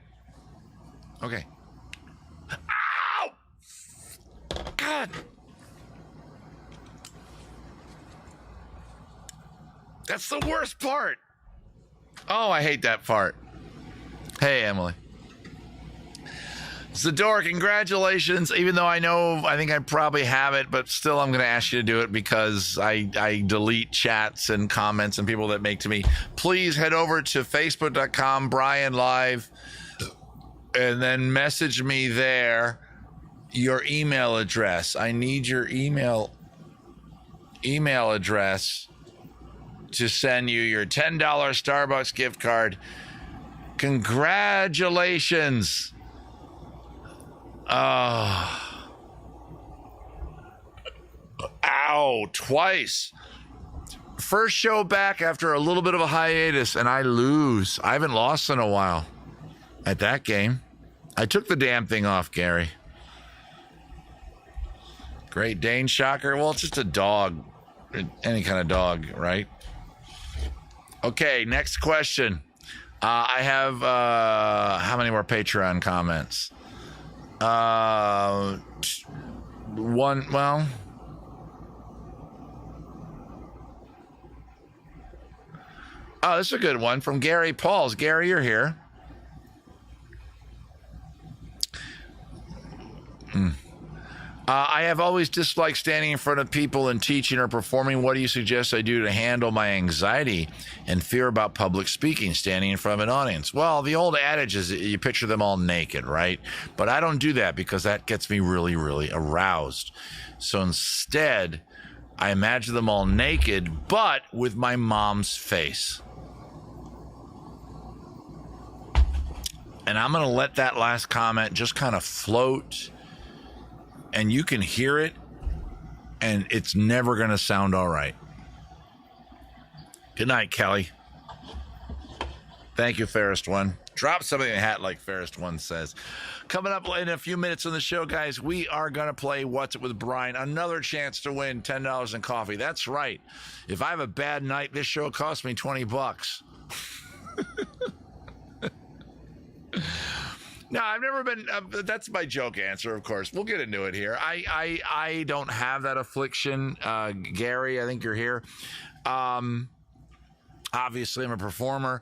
Okay. Ow! God. That's the worst part. Oh, I hate that part. Hey, Emily. Zador, congratulations. Even though I think I probably have it, but still I'm going to ask you to do it because I delete chats and comments and people that make to me. Please head over to facebook.com, Brian Live, and then message me there your email address. I need your email address to send you your $10 Starbucks gift card. Congratulations. Ow, twice. First show back after a little bit of a hiatus, and I lose. I haven't lost in a while at that game. I took the damn thing off, Gary. Great Dane shocker. Well, it's just a dog. Any kind of dog, right? Okay, next question. I have, how many more Patreon comments? One, well, oh, this is a good one from Gary Pauls. Gary, you're here. I have always disliked standing in front of people and teaching or performing. What do you suggest I do to handle my anxiety and fear about public speaking, standing in front of an audience? Well, the old adage is you picture them all naked, right? But I don't do that because that gets me really, really aroused. So instead, I imagine them all naked, but with my mom's face. And I'm going to let that last comment just kind of float. And you can hear it, and it's never going to sound all right. Good night, Kelly. Thank you, Fairest One. Drop something in the hat like Fairest One says. Coming up in a few minutes on the show, guys, we are going to play What's It with Brian. Another chance to win $10 in coffee. That's right. If I have a bad night, this show costs me $20. No, I've never been. That's my joke answer, of course. We'll get into it here. I don't have that affliction. Gary, I think you're here. Obviously, I'm a performer.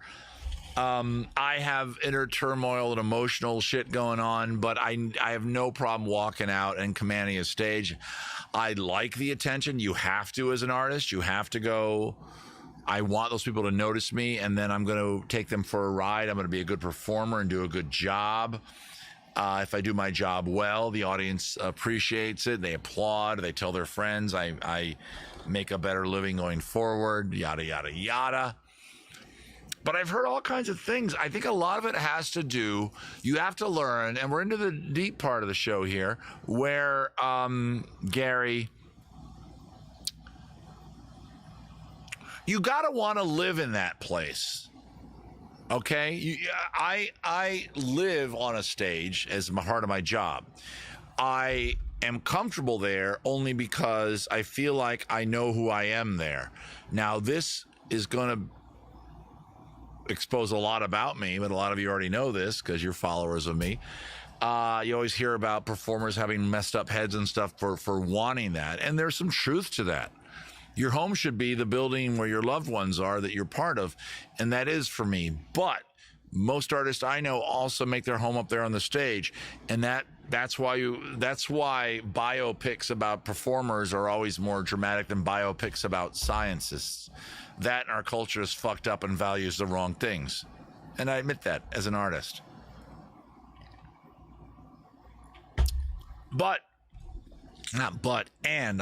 I have inner turmoil and emotional shit going on, but I have no problem walking out and commanding a stage. I like the attention. You have to as an artist. You have to go. I want those people to notice me, and then I'm going to take them for a ride. I'm going to be a good performer and do a good job. If I do my job well, the audience appreciates it. They applaud. They tell their friends. I make a better living going forward, yada, yada, yada. But I've heard all kinds of things. I think a lot of it has to do, you have to learn, and we're into the deep part of the show here, where, Gary, you got to want to live in that place, okay? I live on a stage as part of my job. I am comfortable there only because I feel like I know who I am there. Now, this is going to expose a lot about me, but a lot of you already know this because you're followers of me. You always hear about performers having messed up heads and stuff for wanting that, and there's some truth to that. Your home should be the building where your loved ones are that you're part of, and that is for me. But Most artists I know also make their home up there on the stage, and that's why biopics about performers are always more dramatic than biopics about scientists. That in our culture is fucked up and values the wrong things. And I admit that as an artist. I'll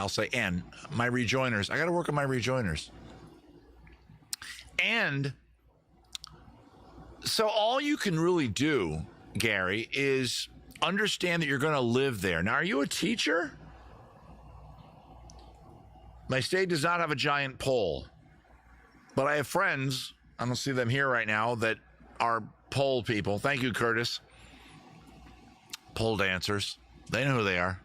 say my rejoiners. I got to work on my rejoiners. And so all you can really do, Gary, is understand that you're going to live there. Now, are you a teacher? My state does not have a giant pole, but I have friends, I don't see them here right now, that are pole people. Thank you, Curtis. Pole dancers. They know who they are.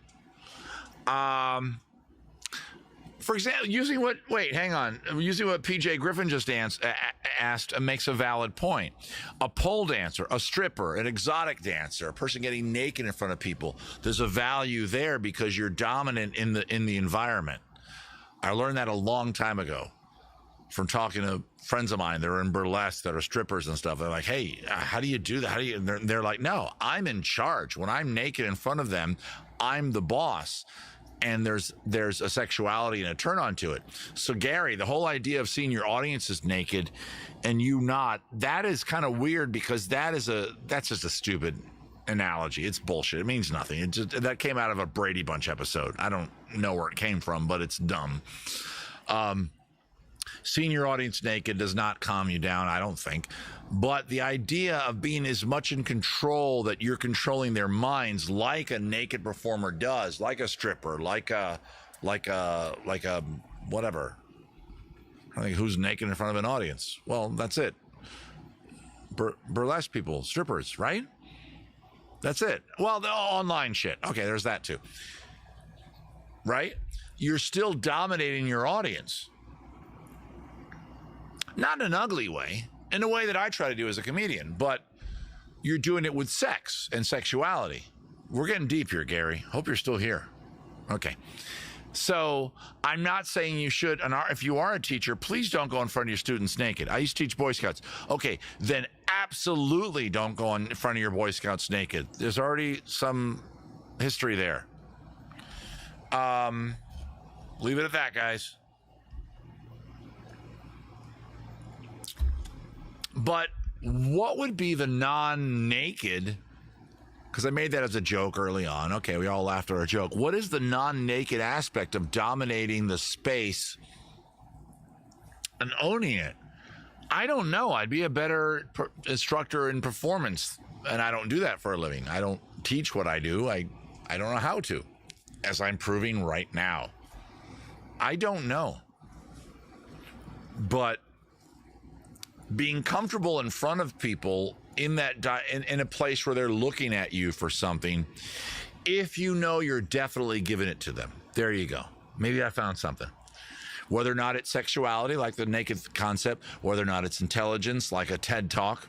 For example, using what PJ Griffin just asked makes a valid point. A pole dancer, a stripper, an exotic dancer, a person getting naked in front of people. There's a value there because you're dominant in the environment. I learned that a long time ago from talking to friends of mine that are in burlesque, that are strippers and stuff. They're like, hey, how do you do that? They're like, no, I'm in charge. When I'm naked in front of them, I'm the boss. And there's a sexuality and a turn on to it. So Gary, the whole idea of seeing your audiences naked and you not, that is kind of weird because that's just a stupid analogy. It's bullshit. It means nothing. That came out of a Brady Bunch episode. I don't know where it came from, but it's dumb. Seeing your audience naked does not calm you down, I don't think. But the idea of being as much in control that you're controlling their minds like a naked performer does, like a stripper, like a whatever. I think who's naked in front of an audience? Well, that's it. Burlesque people, strippers, right? That's it. Well, the online shit. Okay, there's that too. Right? You're still dominating your audience. Not in an ugly way, in a way that I try to do as a comedian, but you're doing it with sex and sexuality. We're getting deep here, Gary. Hope you're still here. Okay. So I'm not saying you should, if you are a teacher, please don't go in front of your students naked. I used to teach Boy Scouts. Okay, then absolutely don't go in front of your Boy Scouts naked. There's already some history there. Leave it at that, guys. But what would be the non-naked, because I made that as a joke early on. Okay, we all laughed at our joke. What is the non-naked aspect of dominating the space and owning it? I don't know. I'd be a better instructor in performance, and I don't do that for a living. I don't teach what I do. I don't know how to, as I'm proving right now. I don't know. But being comfortable in front of people in a place where they're looking at you for something, if you know you're definitely giving it to them. There you go. Maybe I found something. Whether or not it's sexuality, like the naked concept, whether or not it's intelligence, like a TED Talk,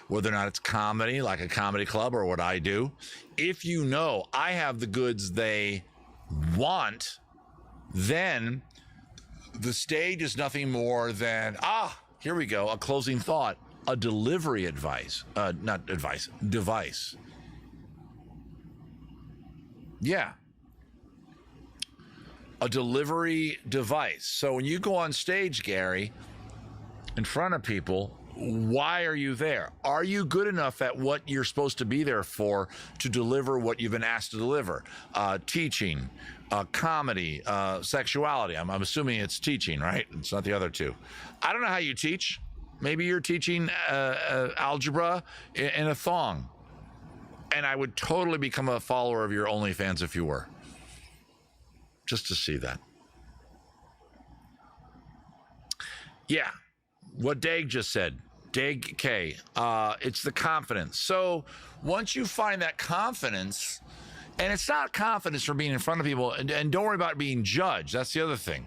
whether or not it's comedy, like a comedy club or what I do. If you know I have the goods they want, then the stage is nothing more than, here we go, a closing thought, a delivery device. Yeah. A delivery device. So when you go on stage, Gary, in front of people, why are you there? Are you good enough at what you're supposed to be there for to deliver what you've been asked to deliver? Teaching, comedy, sexuality. I'm assuming it's teaching, right? It's not the other two. I don't know how you teach. Maybe you're teaching algebra in a thong. And I would totally become a follower of your OnlyFans if you were. Just to see that. Yeah. What Dag just said. Dag K. It's the confidence. So once you find that confidence, and it's not confidence for being in front of people, and don't worry about being judged. That's the other thing.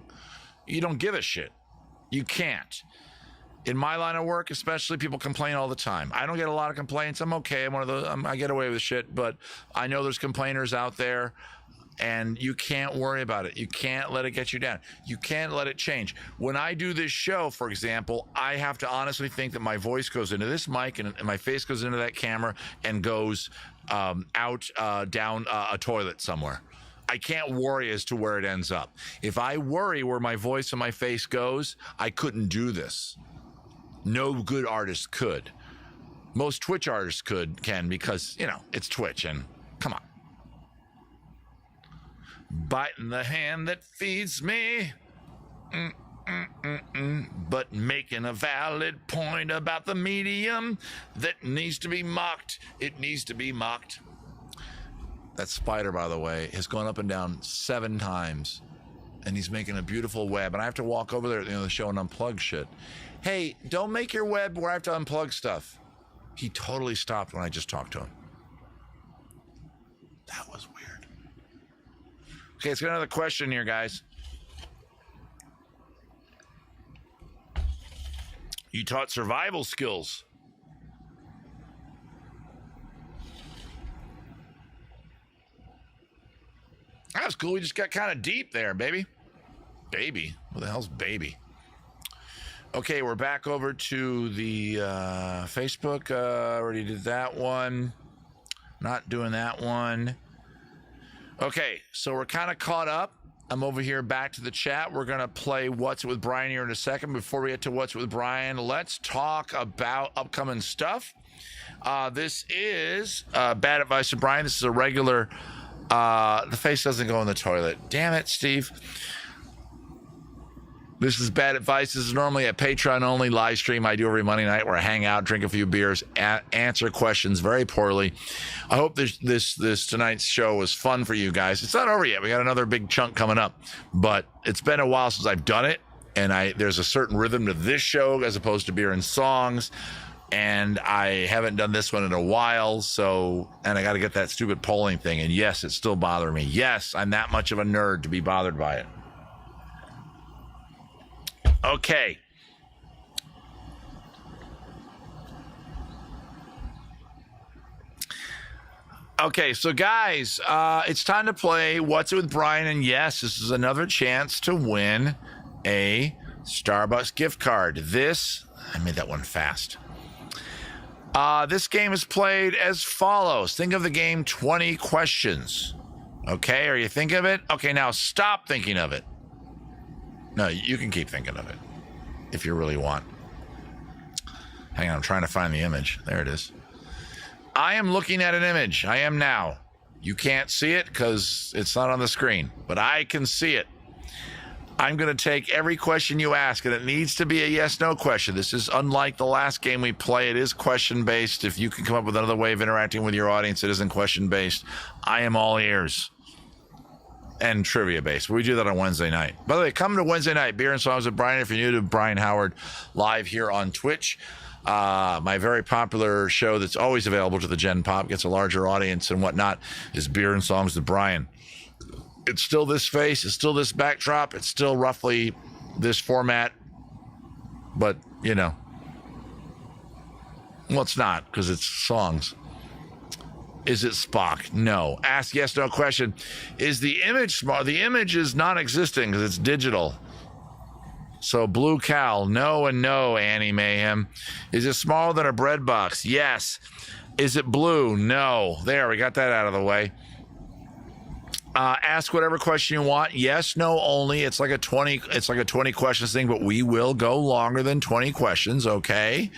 You don't give a shit. You can't. In my line of work, especially, people complain all the time. I don't get a lot of complaints. I'm okay. I'm one of those. I get away with shit, but I know there's complainers out there, And you can't worry about it. You can't let it get you down. You can't let it change. When I do this show, for example, I have to honestly think that my voice goes into this mic and my face goes into that camera and goes out down a toilet somewhere. I can't worry as to where it ends up. If I worry where my voice and my face goes, I couldn't do this. No good artist could. Most Twitch artists can because, you know, it's Twitch and come on. Biting the hand that feeds me, but making a valid point about the medium that needs to be mocked. It needs to be mocked. That spider, by the way, has gone up and down 7 times, and he's making a beautiful web. And I have to walk over there at the end of the show and unplug shit. Hey, don't make your web where I have to unplug stuff. He totally stopped when I just talked to him. That was weird. Okay, let's get another question here, guys. You taught survival skills. That was cool. We just got kind of deep there, baby. Baby? What the hell's baby? Okay, we're back over to the Facebook. Already did that one. Not doing that one. Okay, so we're kind of caught up. I'm over here back to the chat. We're going to play What's It With Brian here in a second. Before we get to What's It With Brian, let's talk about upcoming stuff. This is Bad Advice to Brian. This is a regular... the face doesn't go in the toilet. Damn it, Steve. This is Bad Advice. This is normally a Patreon-only live stream I do every Monday night where I hang out, drink a few beers, answer questions very poorly. I hope this tonight's show was fun for you guys. It's not over yet. We got another big chunk coming up, but it's been a while since I've done it, and there's a certain rhythm to this show as opposed to beer and songs, and I haven't done this one in a while, and I got to get that stupid polling thing, and yes, it's still bothering me. Yes, I'm that much of a nerd to be bothered by it. Okay. Okay, so guys, it's time to play What's It With Brian, and yes, this is another chance to win a Starbucks gift card. I made that one fast. This game is played as follows. Think of the game 20 questions. Okay, are you thinking of it? Okay, now stop thinking of it. No, you can keep thinking of it if you really want. Hang on, I'm trying to find the image. There it is. I am looking at an image. I am now. You can't see it because it's not on the screen, but I can see it. I'm going to take every question you ask, and it needs to be a yes-no question. This is unlike the last game we play. It is question-based. If you can come up with another way of interacting with your audience, it isn't question-based. I am all ears. And trivia-based. We do that on Wednesday night. By the way, come to Wednesday night, Beer and Songs with Brian. If you're new to Brian Howard, live here on Twitch. My very popular show that's always available to the Gen Pop, gets a larger audience and whatnot, is Beer and Songs with Brian. It's still this face. It's still this backdrop. It's still roughly this format. But, you know. Well, it's not, because it's songs. Is it Spock? No. Ask yes, no question. Is the image small? The image is non-existent because it's digital. So blue cow, no and no, Annie Mayhem. Is it smaller than a bread box? Yes. Is it blue? No. There, we got that out of the way. Ask whatever question you want. Yes, no, only. It's like a 20 questions thing, but we will go longer than 20 questions, okay?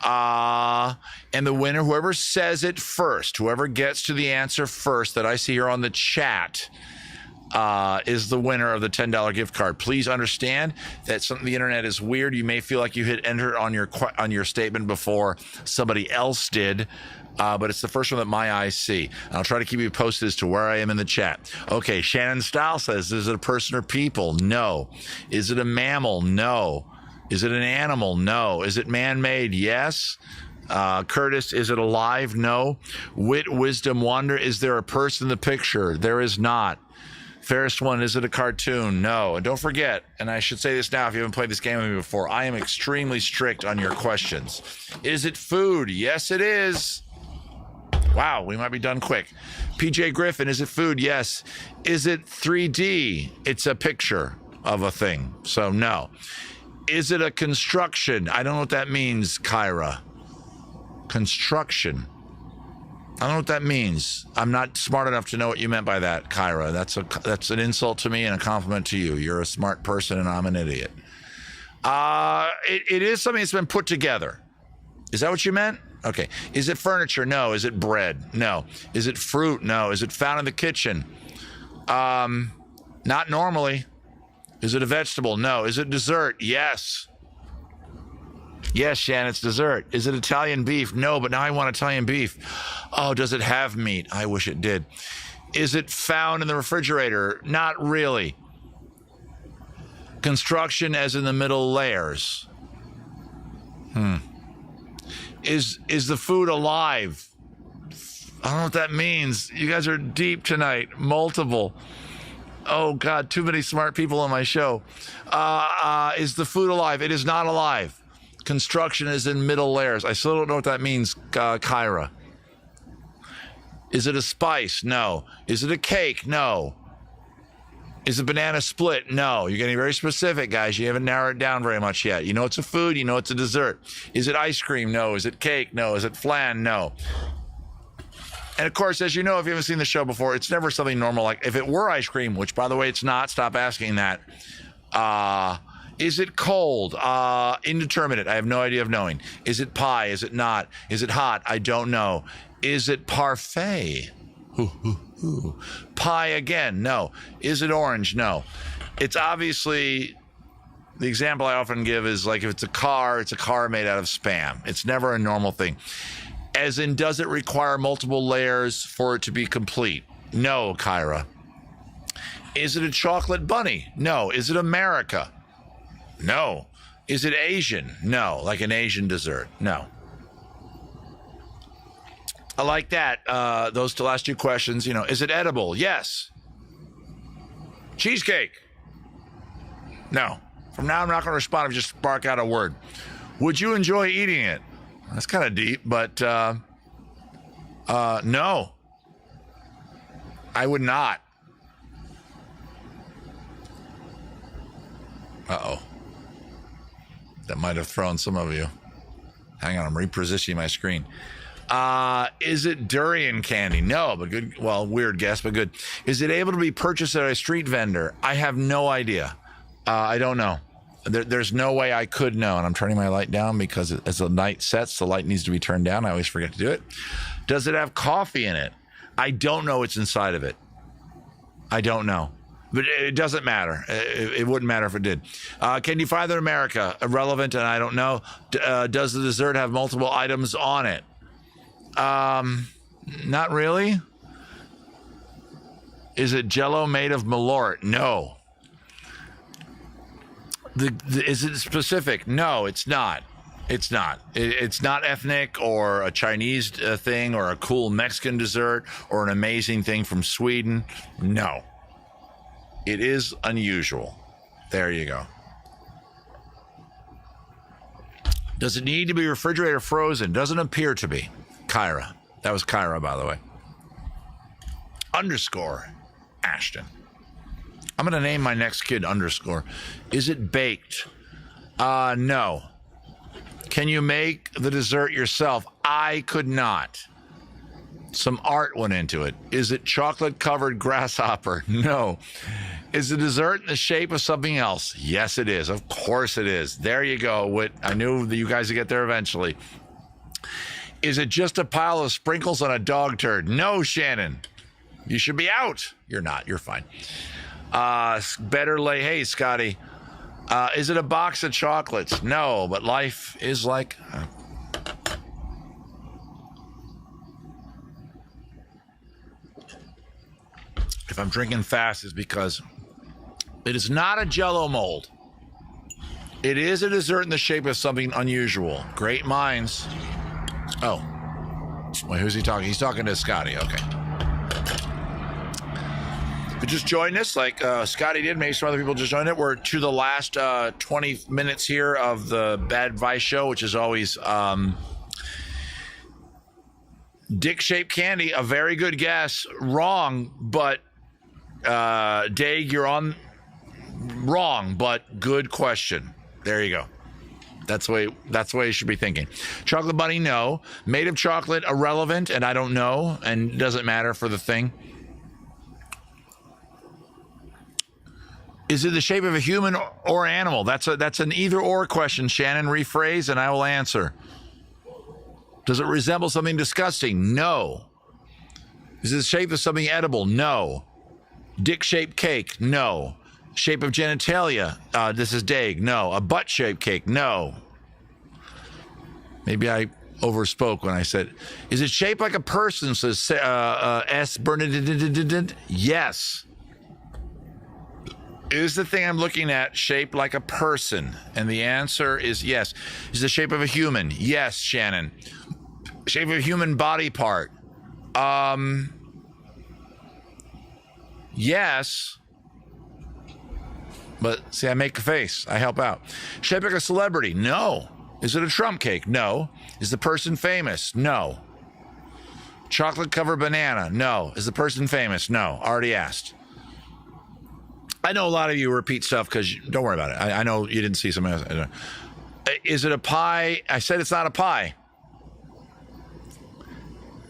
And the winner, whoever says it first, whoever gets to the answer first that I see here on the chat, is the winner of the $10 gift card. Please understand that the internet is weird. You may feel like you hit enter on your statement before somebody else did, but it's the first one that my eyes see. And I'll try to keep you posted as to where I am in the chat. Okay, Shannon Style says, is it a person or people? No. Is it a mammal? No. Is it an animal? No. Is it man-made? Yes. Curtis, is it alive? No. Wit, wisdom, wonder, is there a person in the picture? There is not. Fairest one, is it a cartoon? No. And don't forget, and I should say this now if you haven't played this game with me before, I am extremely strict on your questions. Is it food? Yes, it is. Wow, we might be done quick. PJ Griffin, is it food? Yes. Is it 3D? It's a picture of a thing, so no. Is it a construction? I don't know what that means, Kyra. Construction. I don't know what that means. I'm not smart enough to know what you meant by that, Kyra. That's an insult to me and a compliment to you. You're a smart person and I'm an idiot. It is something that's been put together. Is that what you meant? Okay. Is it furniture? No. Is it bread? No. Is it fruit? No. Is it found in the kitchen? Not normally. Is it a vegetable? No. Is it dessert? Yes. Yes, Shan, it's dessert. Is it Italian beef? No, but now I want Italian beef. Oh, does it have meat? I wish it did. Is it found in the refrigerator? Not really. Construction as in the middle layers. Is the food alive? I don't know what that means. You guys are deep tonight. Multiple. Oh, God, too many smart people on my show. Is the food alive? It is not alive. Construction is in middle layers. I still don't know what that means, Kyra. Is it a spice? No. Is it a cake? No. Is it banana split? No. You're getting very specific, guys. You haven't narrowed it down very much yet. You know it's a food. You know it's a dessert. Is it ice cream? No. Is it cake? No. Is it flan? No. And of course, as you know, if you haven't seen the show before, it's never something normal. Like if it were ice cream, which by the way, it's not, stop asking that. Is it cold? Indeterminate. I have no idea of knowing. Is it pie? Is it not? Is it hot? I don't know. Is it parfait? Pie again? No. Is it orange? No. It's obviously, the example I often give is like if it's a car made out of Spam. It's never a normal thing. As in, does it require multiple layers for it to be complete? No, Kyra. Is it a chocolate bunny? No. Is it America? No. Is it Asian? No. Like an Asian dessert? No. I like that. Those last two questions, is it edible? Yes. Cheesecake? No. From now, I'm not going to respond. I'll just spark out a word. Would you enjoy eating it? That's kind of deep, but no. I would not. Uh-oh. That might have thrown some of you. Hang on, I'm repositioning my screen. Is it durian candy? No, but good. Well, weird guess, but good. Is it able to be purchased at a street vendor? I have no idea. I don't know. There's no way I could know, and I'm turning my light down because as the night sets, the light needs to be turned down. I always forget to do it. Does it have coffee in it? I don't know what's inside of it. I don't know. But it doesn't matter. It wouldn't matter if it did. Can you find that in America? Irrelevant, and I don't know. Does the dessert have multiple items on it? Not really. Is it Jell-O made of Malort? No. Is it specific? No, it's not. It's not. It's not ethnic or a Chinese thing or a cool Mexican dessert or an amazing thing from Sweden. No. It is unusual. There you go. Does it need to be refrigerator frozen? Doesn't appear to be. Kyra. That was Kyra, by the way. _ Ashton. I'm going to name my next kid _ Is it baked? No. Can you make the dessert yourself? I could not. Some art went into it. Is it chocolate-covered grasshopper? No. Is the dessert in the shape of something else? Yes, it is. Of course it is. There you go. I knew that you guys would get there eventually. Is it just a pile of sprinkles on a dog turd? No, Shannon. You should be out. You're not. You're fine. Hey, Scotty. Is it a box of chocolates? No, but life is like... If I'm drinking fast, it's because it is not a Jell-O mold. It is a dessert in the shape of something unusual. Great minds. Oh. Wait, who's he talking? He's talking to Scotty. Okay. If you just joined us, like Scotty did, maybe some other people just joined it. We're to the last 20 minutes here of the Bad Advice Show, which is always Dick-shaped candy, a very good guess. Wrong, but Dag, you're on wrong, but good question. There you go. That's the way you should be thinking. Chocolate bunny, no. Made of chocolate, irrelevant, and I don't know, and doesn't matter for the thing. Is it the shape of a human or animal? That's an either-or question, Shannon. Rephrase, and I will answer. Does it resemble something disgusting? No. Is it the shape of something edible? No. Dick-shaped cake? No. Shape of genitalia? This is Dag. No. A butt-shaped cake? No. Maybe I overspoke when I said, is it shaped like a person? Says S. Bernadette. Yes. Is the thing I'm looking at shaped like a person? And the answer is yes. Is the shape of a human? Yes, Shannon. Shape of a human body part? Yes. But see, I make a face. I help out. Shape like a celebrity? No. Is it a Trump cake? No. Is the person famous? No. Chocolate covered banana? No. Is the person famous? No. Already asked. I know a lot of you repeat stuff because don't worry about it. I know you didn't see some. Is it a pie? I said it's not a pie.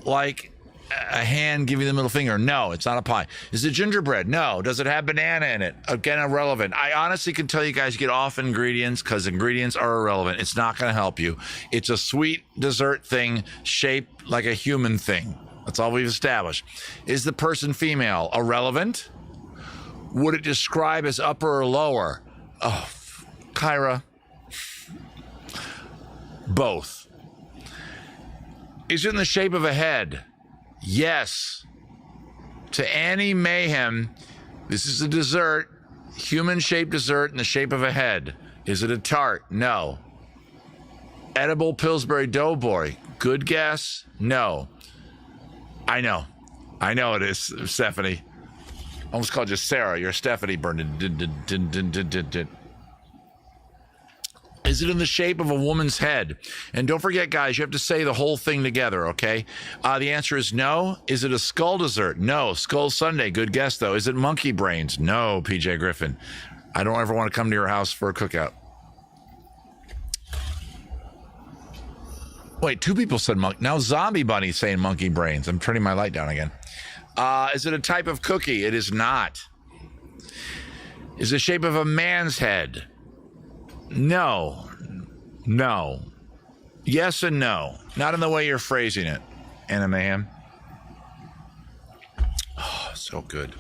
Like a hand giving the middle finger. No, it's not a pie. Is it gingerbread? No. Does it have banana in it? Again, irrelevant. I honestly can tell you guys get off ingredients because ingredients are irrelevant. It's not going to help you. It's a sweet dessert thing shaped like a human thing. That's all we've established. Is the person female? Irrelevant. Would it describe as upper or lower? Oh, Kyra. Both. Is it in the shape of a head? Yes. To Annie Mayhem, this is a dessert, human-shaped dessert in the shape of a head. Is it a tart? No. Edible Pillsbury Doughboy. Good guess? No. I know it is, Stephanie. I almost called you Sarah. You're Stephanie Burned. Is it in the shape of a woman's head? And don't forget, guys, you have to say the whole thing together, okay? The answer is no. Is it a skull dessert? No. Skull Sundae. Good guess, though. Is it monkey brains? No, PJ Griffin. I don't ever want to come to your house for a cookout. Wait, two people said monkey. Now Zombie Bunny's saying monkey brains. I'm turning my light down again. Is it a type of cookie? It is not. Is it the shape of a man's head? No. No. Yes and no. Not in the way you're phrasing it, Anna Mayhem. Oh, so good.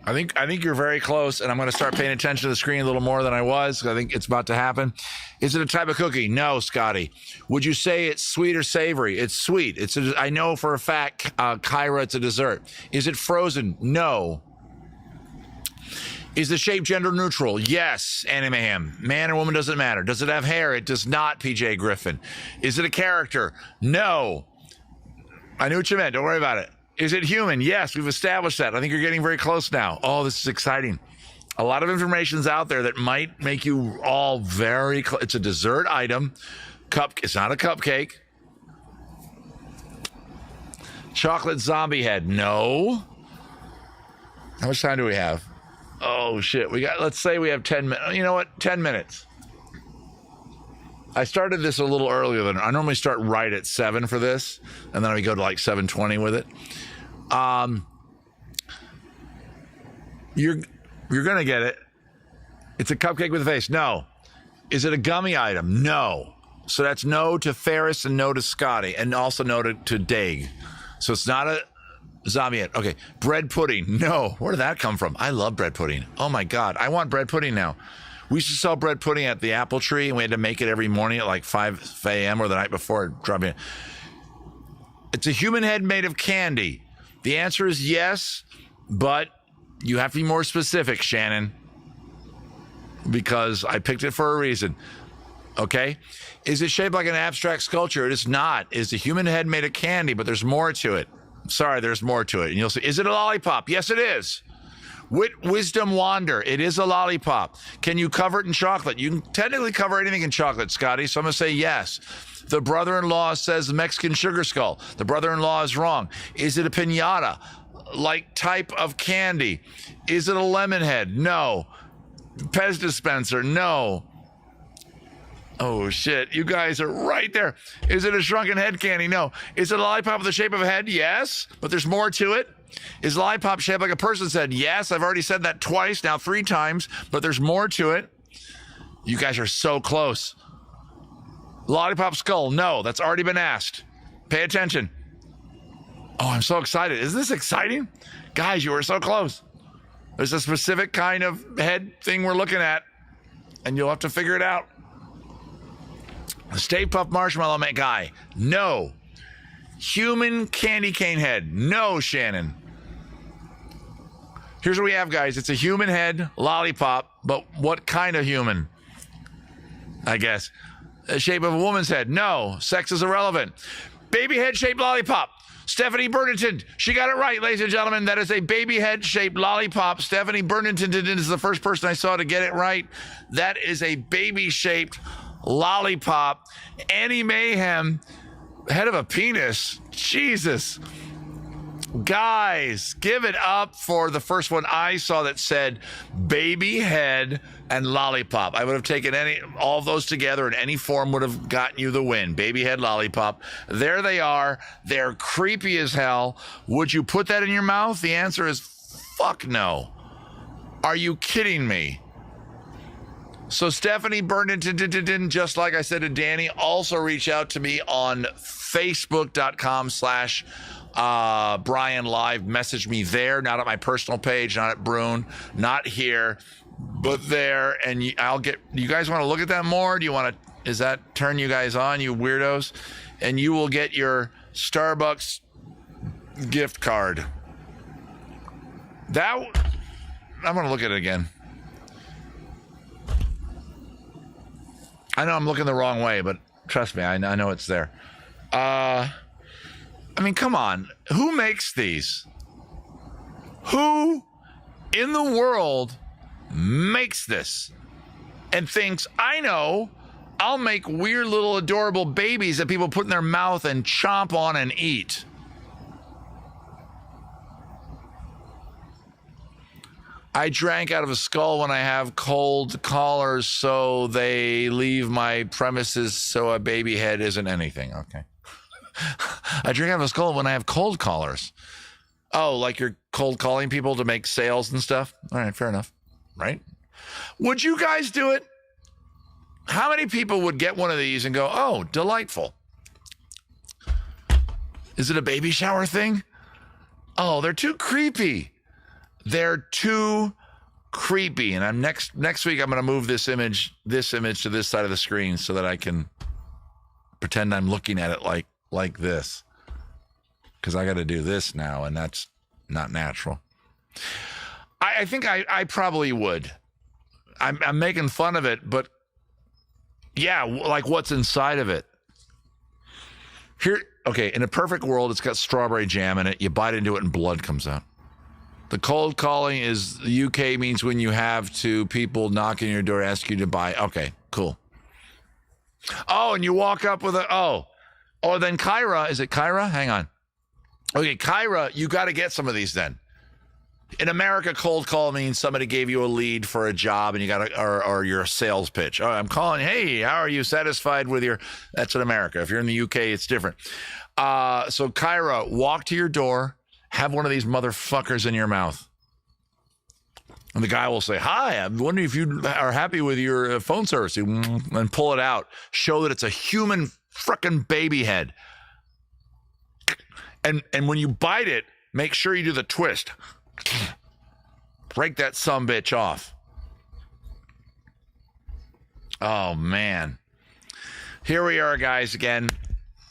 I think you're very close, and I'm going to start paying attention to the screen a little more than I was. I think it's about to happen. Is it a type of cookie? No, Scotty. Would you say it's sweet or savory? It's sweet. I know for a fact, Kyra, it's a dessert. Is it frozen? No. Is the shape gender neutral? Yes, Annie Mayhem. Man or woman doesn't matter. Does it have hair? It does not, PJ Griffin. Is it a character? No. I knew what you meant. Don't worry about it. Is it human? Yes, we've established that. I think you're getting very close now. Oh, this is exciting. A lot of information's out there that might make you all very close. It's a dessert item. It's not a cupcake. Chocolate zombie head. No. How much time do we have? Oh, shit. Let's say we have 10 minutes. You know what? 10 minutes. I started this a little earlier than I normally start right at 7 for this, and then we go to like 7:20 with it. You're gonna get it. It's a cupcake with a face. No. Is it a gummy item? No. So that's no to Ferris and no to Scotty, and also no to Dag. So it's not a zombie yet. Okay. Bread pudding. No. Where did that come from? I love bread pudding. Oh my God. I want bread pudding now. We used to sell bread pudding at the Apple Tree, and we had to make it every morning at like 5 a.m. or the night before. Dropping. It's a human head made of candy. The answer is yes, but you have to be more specific, Shannon, because I picked it for a reason. Okay? Is it shaped like an abstract sculpture? It is not. It's a human head made of candy, but there's more to it. Sorry, there's more to it. And you'll say, is it a lollipop? Yes, it is. Wisdom Wander. It is a lollipop. Can you cover it in chocolate? You can technically cover anything in chocolate, Scotty. So I'm going to say yes. The brother-in-law says Mexican sugar skull. The brother-in-law is wrong. Is it a piñata? Like type of candy? Is it a lemon head? No. Pez dispenser? No. Oh, shit. You guys are right there. Is it a shrunken head candy? No. Is it a lollipop with the shape of a head? Yes. But there's more to it. Is lollipop shaped like a person's head? Yes. I've already said that twice, now 3 times. But there's more to it. You guys are so close. Lollipop skull? No. That's already been asked. Pay attention. Oh, I'm so excited. Isn't this exciting? Guys, you are so close. There's a specific kind of head thing we're looking at. And you'll have to figure it out. Stay Puft Marshmallow guy. No. Human candy cane head. No, Shannon. Here's what we have, guys. It's a human head lollipop, but what kind of human? I guess. The shape of a woman's head. No. Sex is irrelevant. Baby head shaped lollipop. Stephanie Burnington. She got it right, ladies and gentlemen. That is a baby head shaped lollipop. Stephanie Burnington is the first person I saw to get it right. That is a baby shaped lollipop. Annie Mayhem, head of a penis. Jesus. Guys, give it up for the first one I saw that said baby head and lollipop. I would have taken all of those together in any form would have gotten you the win. Baby head lollipop. There they are. They're creepy as hell. Would you put that in your mouth? The answer is fuck no. Are you kidding me? So Stephanie Burnington, just like I said to Danny, also reach out to me on Facebook.com/Brian Live. Message me there, not at my personal page, not at Brune, not here, but there. And I'll get, you guys want to look at that more? Do you want to, does that turn you guys on, you weirdos? And you will get your Starbucks gift card. I'm going to look at it again. I know I'm looking the wrong way, but trust me, I know it's there. I mean, come on. Who makes these? Who in the world makes this and thinks, I know, I'll make weird little adorable babies that people put in their mouth and chomp on and eat? I drank out of a skull when I have cold callers, so they leave my premises so a baby head isn't anything. Okay. I drink out of a skull when I have cold callers. Oh, like you're cold calling people to make sales and stuff? All right, fair enough. Right? Would you guys do it? How many people would get one of these and go, oh, delightful? Is it a baby shower thing? Oh, they're too creepy. They're too creepy. And I'm next week I'm going to move this image to this side of the screen so that I can pretend I'm looking at it like this. Because I got to do this now, and that's not natural. I think I probably would. I'm making fun of it, but yeah, like what's inside of it? Here, okay, in a perfect world, it's got strawberry jam in it. You bite into it and blood comes out. The cold calling is, the UK means when you have people knocking your door, ask you to buy. Okay, cool. Oh, and you walk up with then Kyra, is it Kyra? Hang on. Okay, Kyra, you got to get some of these then. In America, cold call means somebody gave you a lead for a job and you got or your sales pitch. Oh, I'm calling, hey, how are you satisfied with that's in America. If you're in the UK, it's different. So Kyra, walk to your door, have one of these motherfuckers in your mouth. And the guy will say, hi, I'm wondering if you are happy with your phone service. And pull it out. Show that it's a human frickin' baby head. And when you bite it, make sure you do the twist. Break that sumbitch off. Oh, man. Here we are, guys, again.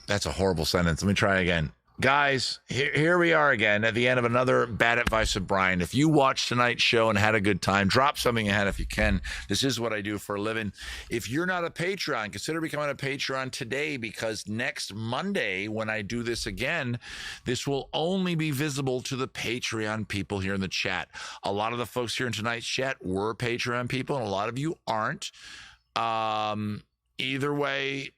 That's a horrible sentence. Let me try again. Guys, here we are again at the end of another Bad Advice with Brian. If you watched tonight's show and had a good time, drop something ahead if you can. This is what I do for a living. If you're not a Patreon, consider becoming a Patreon today, because next Monday, when I do this again, this will only be visible to the Patreon people here in the chat. A lot of the folks here in tonight's chat were Patreon people, and a lot of you aren't. Either way,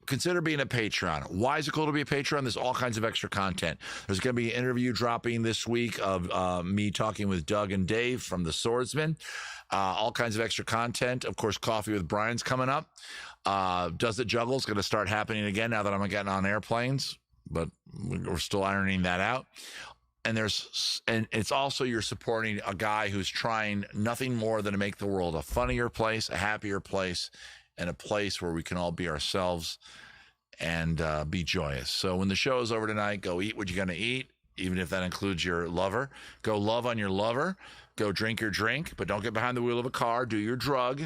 consider being a Patreon. Why is it cool to be a Patreon? There's all kinds of extra content. There's going to be an interview dropping this week of me talking with Doug and Dave from The Swordsman. All kinds of extra content. Of course, Coffee with Brian's coming up. Does It Juggle is going to start happening again now that I'm getting on airplanes, but we're still ironing that out. And it's also, you're supporting a guy who's trying nothing more than to make the world a funnier place, a happier place, and a place where we can all be ourselves and be joyous. So when the show is over tonight, go eat what you're going to eat, even if that includes your lover. Go love on your lover. Go drink your drink, but don't get behind the wheel of a car. Do your drug,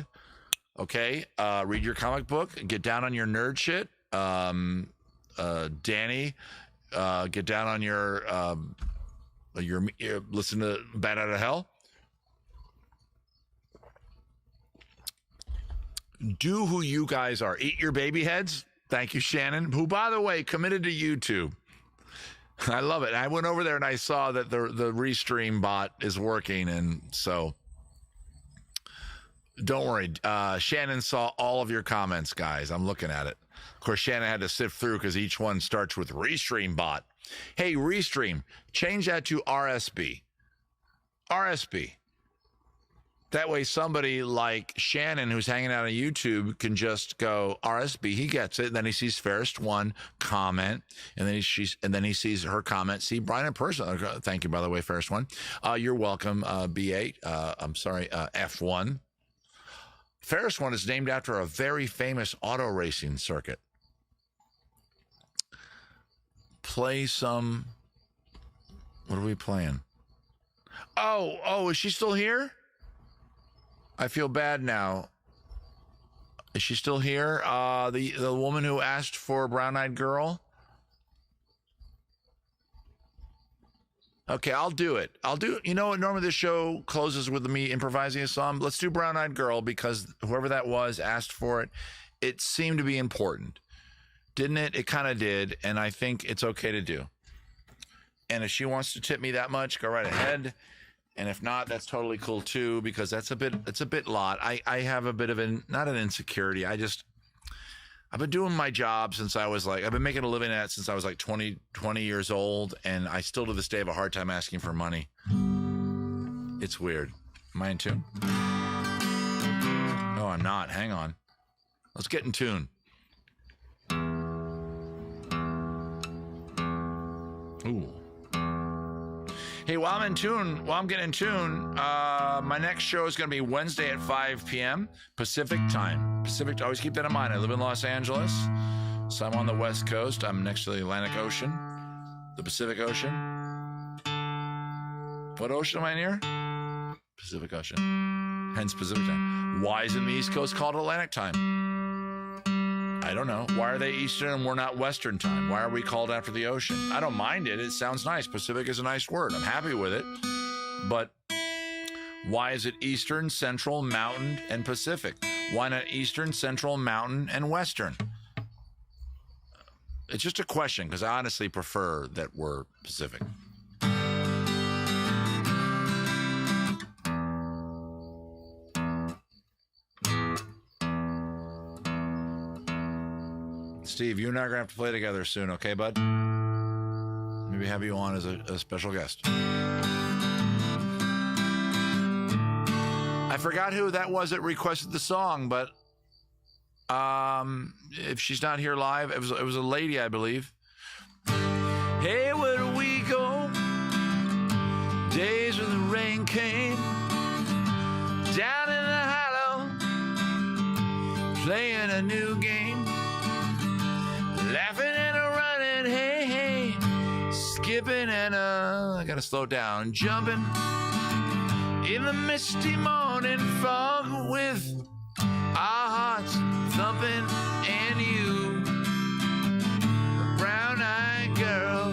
okay? Read your comic book. Get down on your nerd shit. Danny, get down on your listen to Bat Out of Hell. Do who you guys are. Eat your baby heads. Thank you, Shannon, who, by the way, committed to YouTube. I love it. I went over there and I saw that the Restream bot is working, and so don't worry. Shannon saw all of your comments, guys. I'm looking at it. Of course, Shannon had to sift through because each one starts with Restream bot. Hey, Restream, change that to RSB. RSB. That way somebody like Shannon, who's hanging out on YouTube, can just go RSB. He gets it. Then he sees Fairest One comment, and then he sees her comment. See Brian in person. Thank you, by the way, Fairest One. You're welcome, B8. I'm sorry, F1. Fairest One is named after a very famous auto racing circuit. Play some. What are we playing? Oh, is she still here? I feel bad now. Is she still here? The woman who asked for Brown-Eyed Girl? Okay, I'll do it. You know what? Normally this show closes with me improvising a song. Let's do Brown-Eyed Girl, because whoever that was asked for it. It seemed to be important. Didn't it? It kind of did, and I think it's okay to do. And if she wants to tip me that much, go right ahead. And if not, that's totally cool too, because it's a bit lot. I have a bit of not an insecurity. I've been doing my job since I was I've been making a living at it since I was 20 years old. And I still to this day have a hard time asking for money. It's weird. Am I in tune? No, I'm not. Hang on. Let's get in tune. Ooh. Hey, while I'm getting in tune, my next show is going to be Wednesday at 5 p.m. Pacific time. Always keep that in mind. I live in Los Angeles, so I'm on the West Coast. I'm next to the Atlantic Ocean, the Pacific Ocean. What ocean am I near? Pacific Ocean. Hence Pacific time. Why isn't the East Coast called Atlantic time? I don't know. Why are they Eastern and we're not Western time? Why are we called after the ocean? I don't mind it. It sounds nice. Pacific is a nice word. I'm happy with it. But why is it Eastern, Central, Mountain, and Pacific? Why not Eastern, Central, Mountain, and Western? It's just a question, because I honestly prefer that we're Pacific. Steve, you and I are going to have to play together soon, okay, bud? Maybe have you on as a special guest. I forgot who that was that requested the song, but if she's not here live, it was a lady, I believe. Hey, where do we go? Days when the rain came down in the hollow, playing a new game. Laughing and a running, hey, hey, skipping and I gotta slow down, jumping in the misty morning fog with our hearts thumping and you, the brown-eyed girl,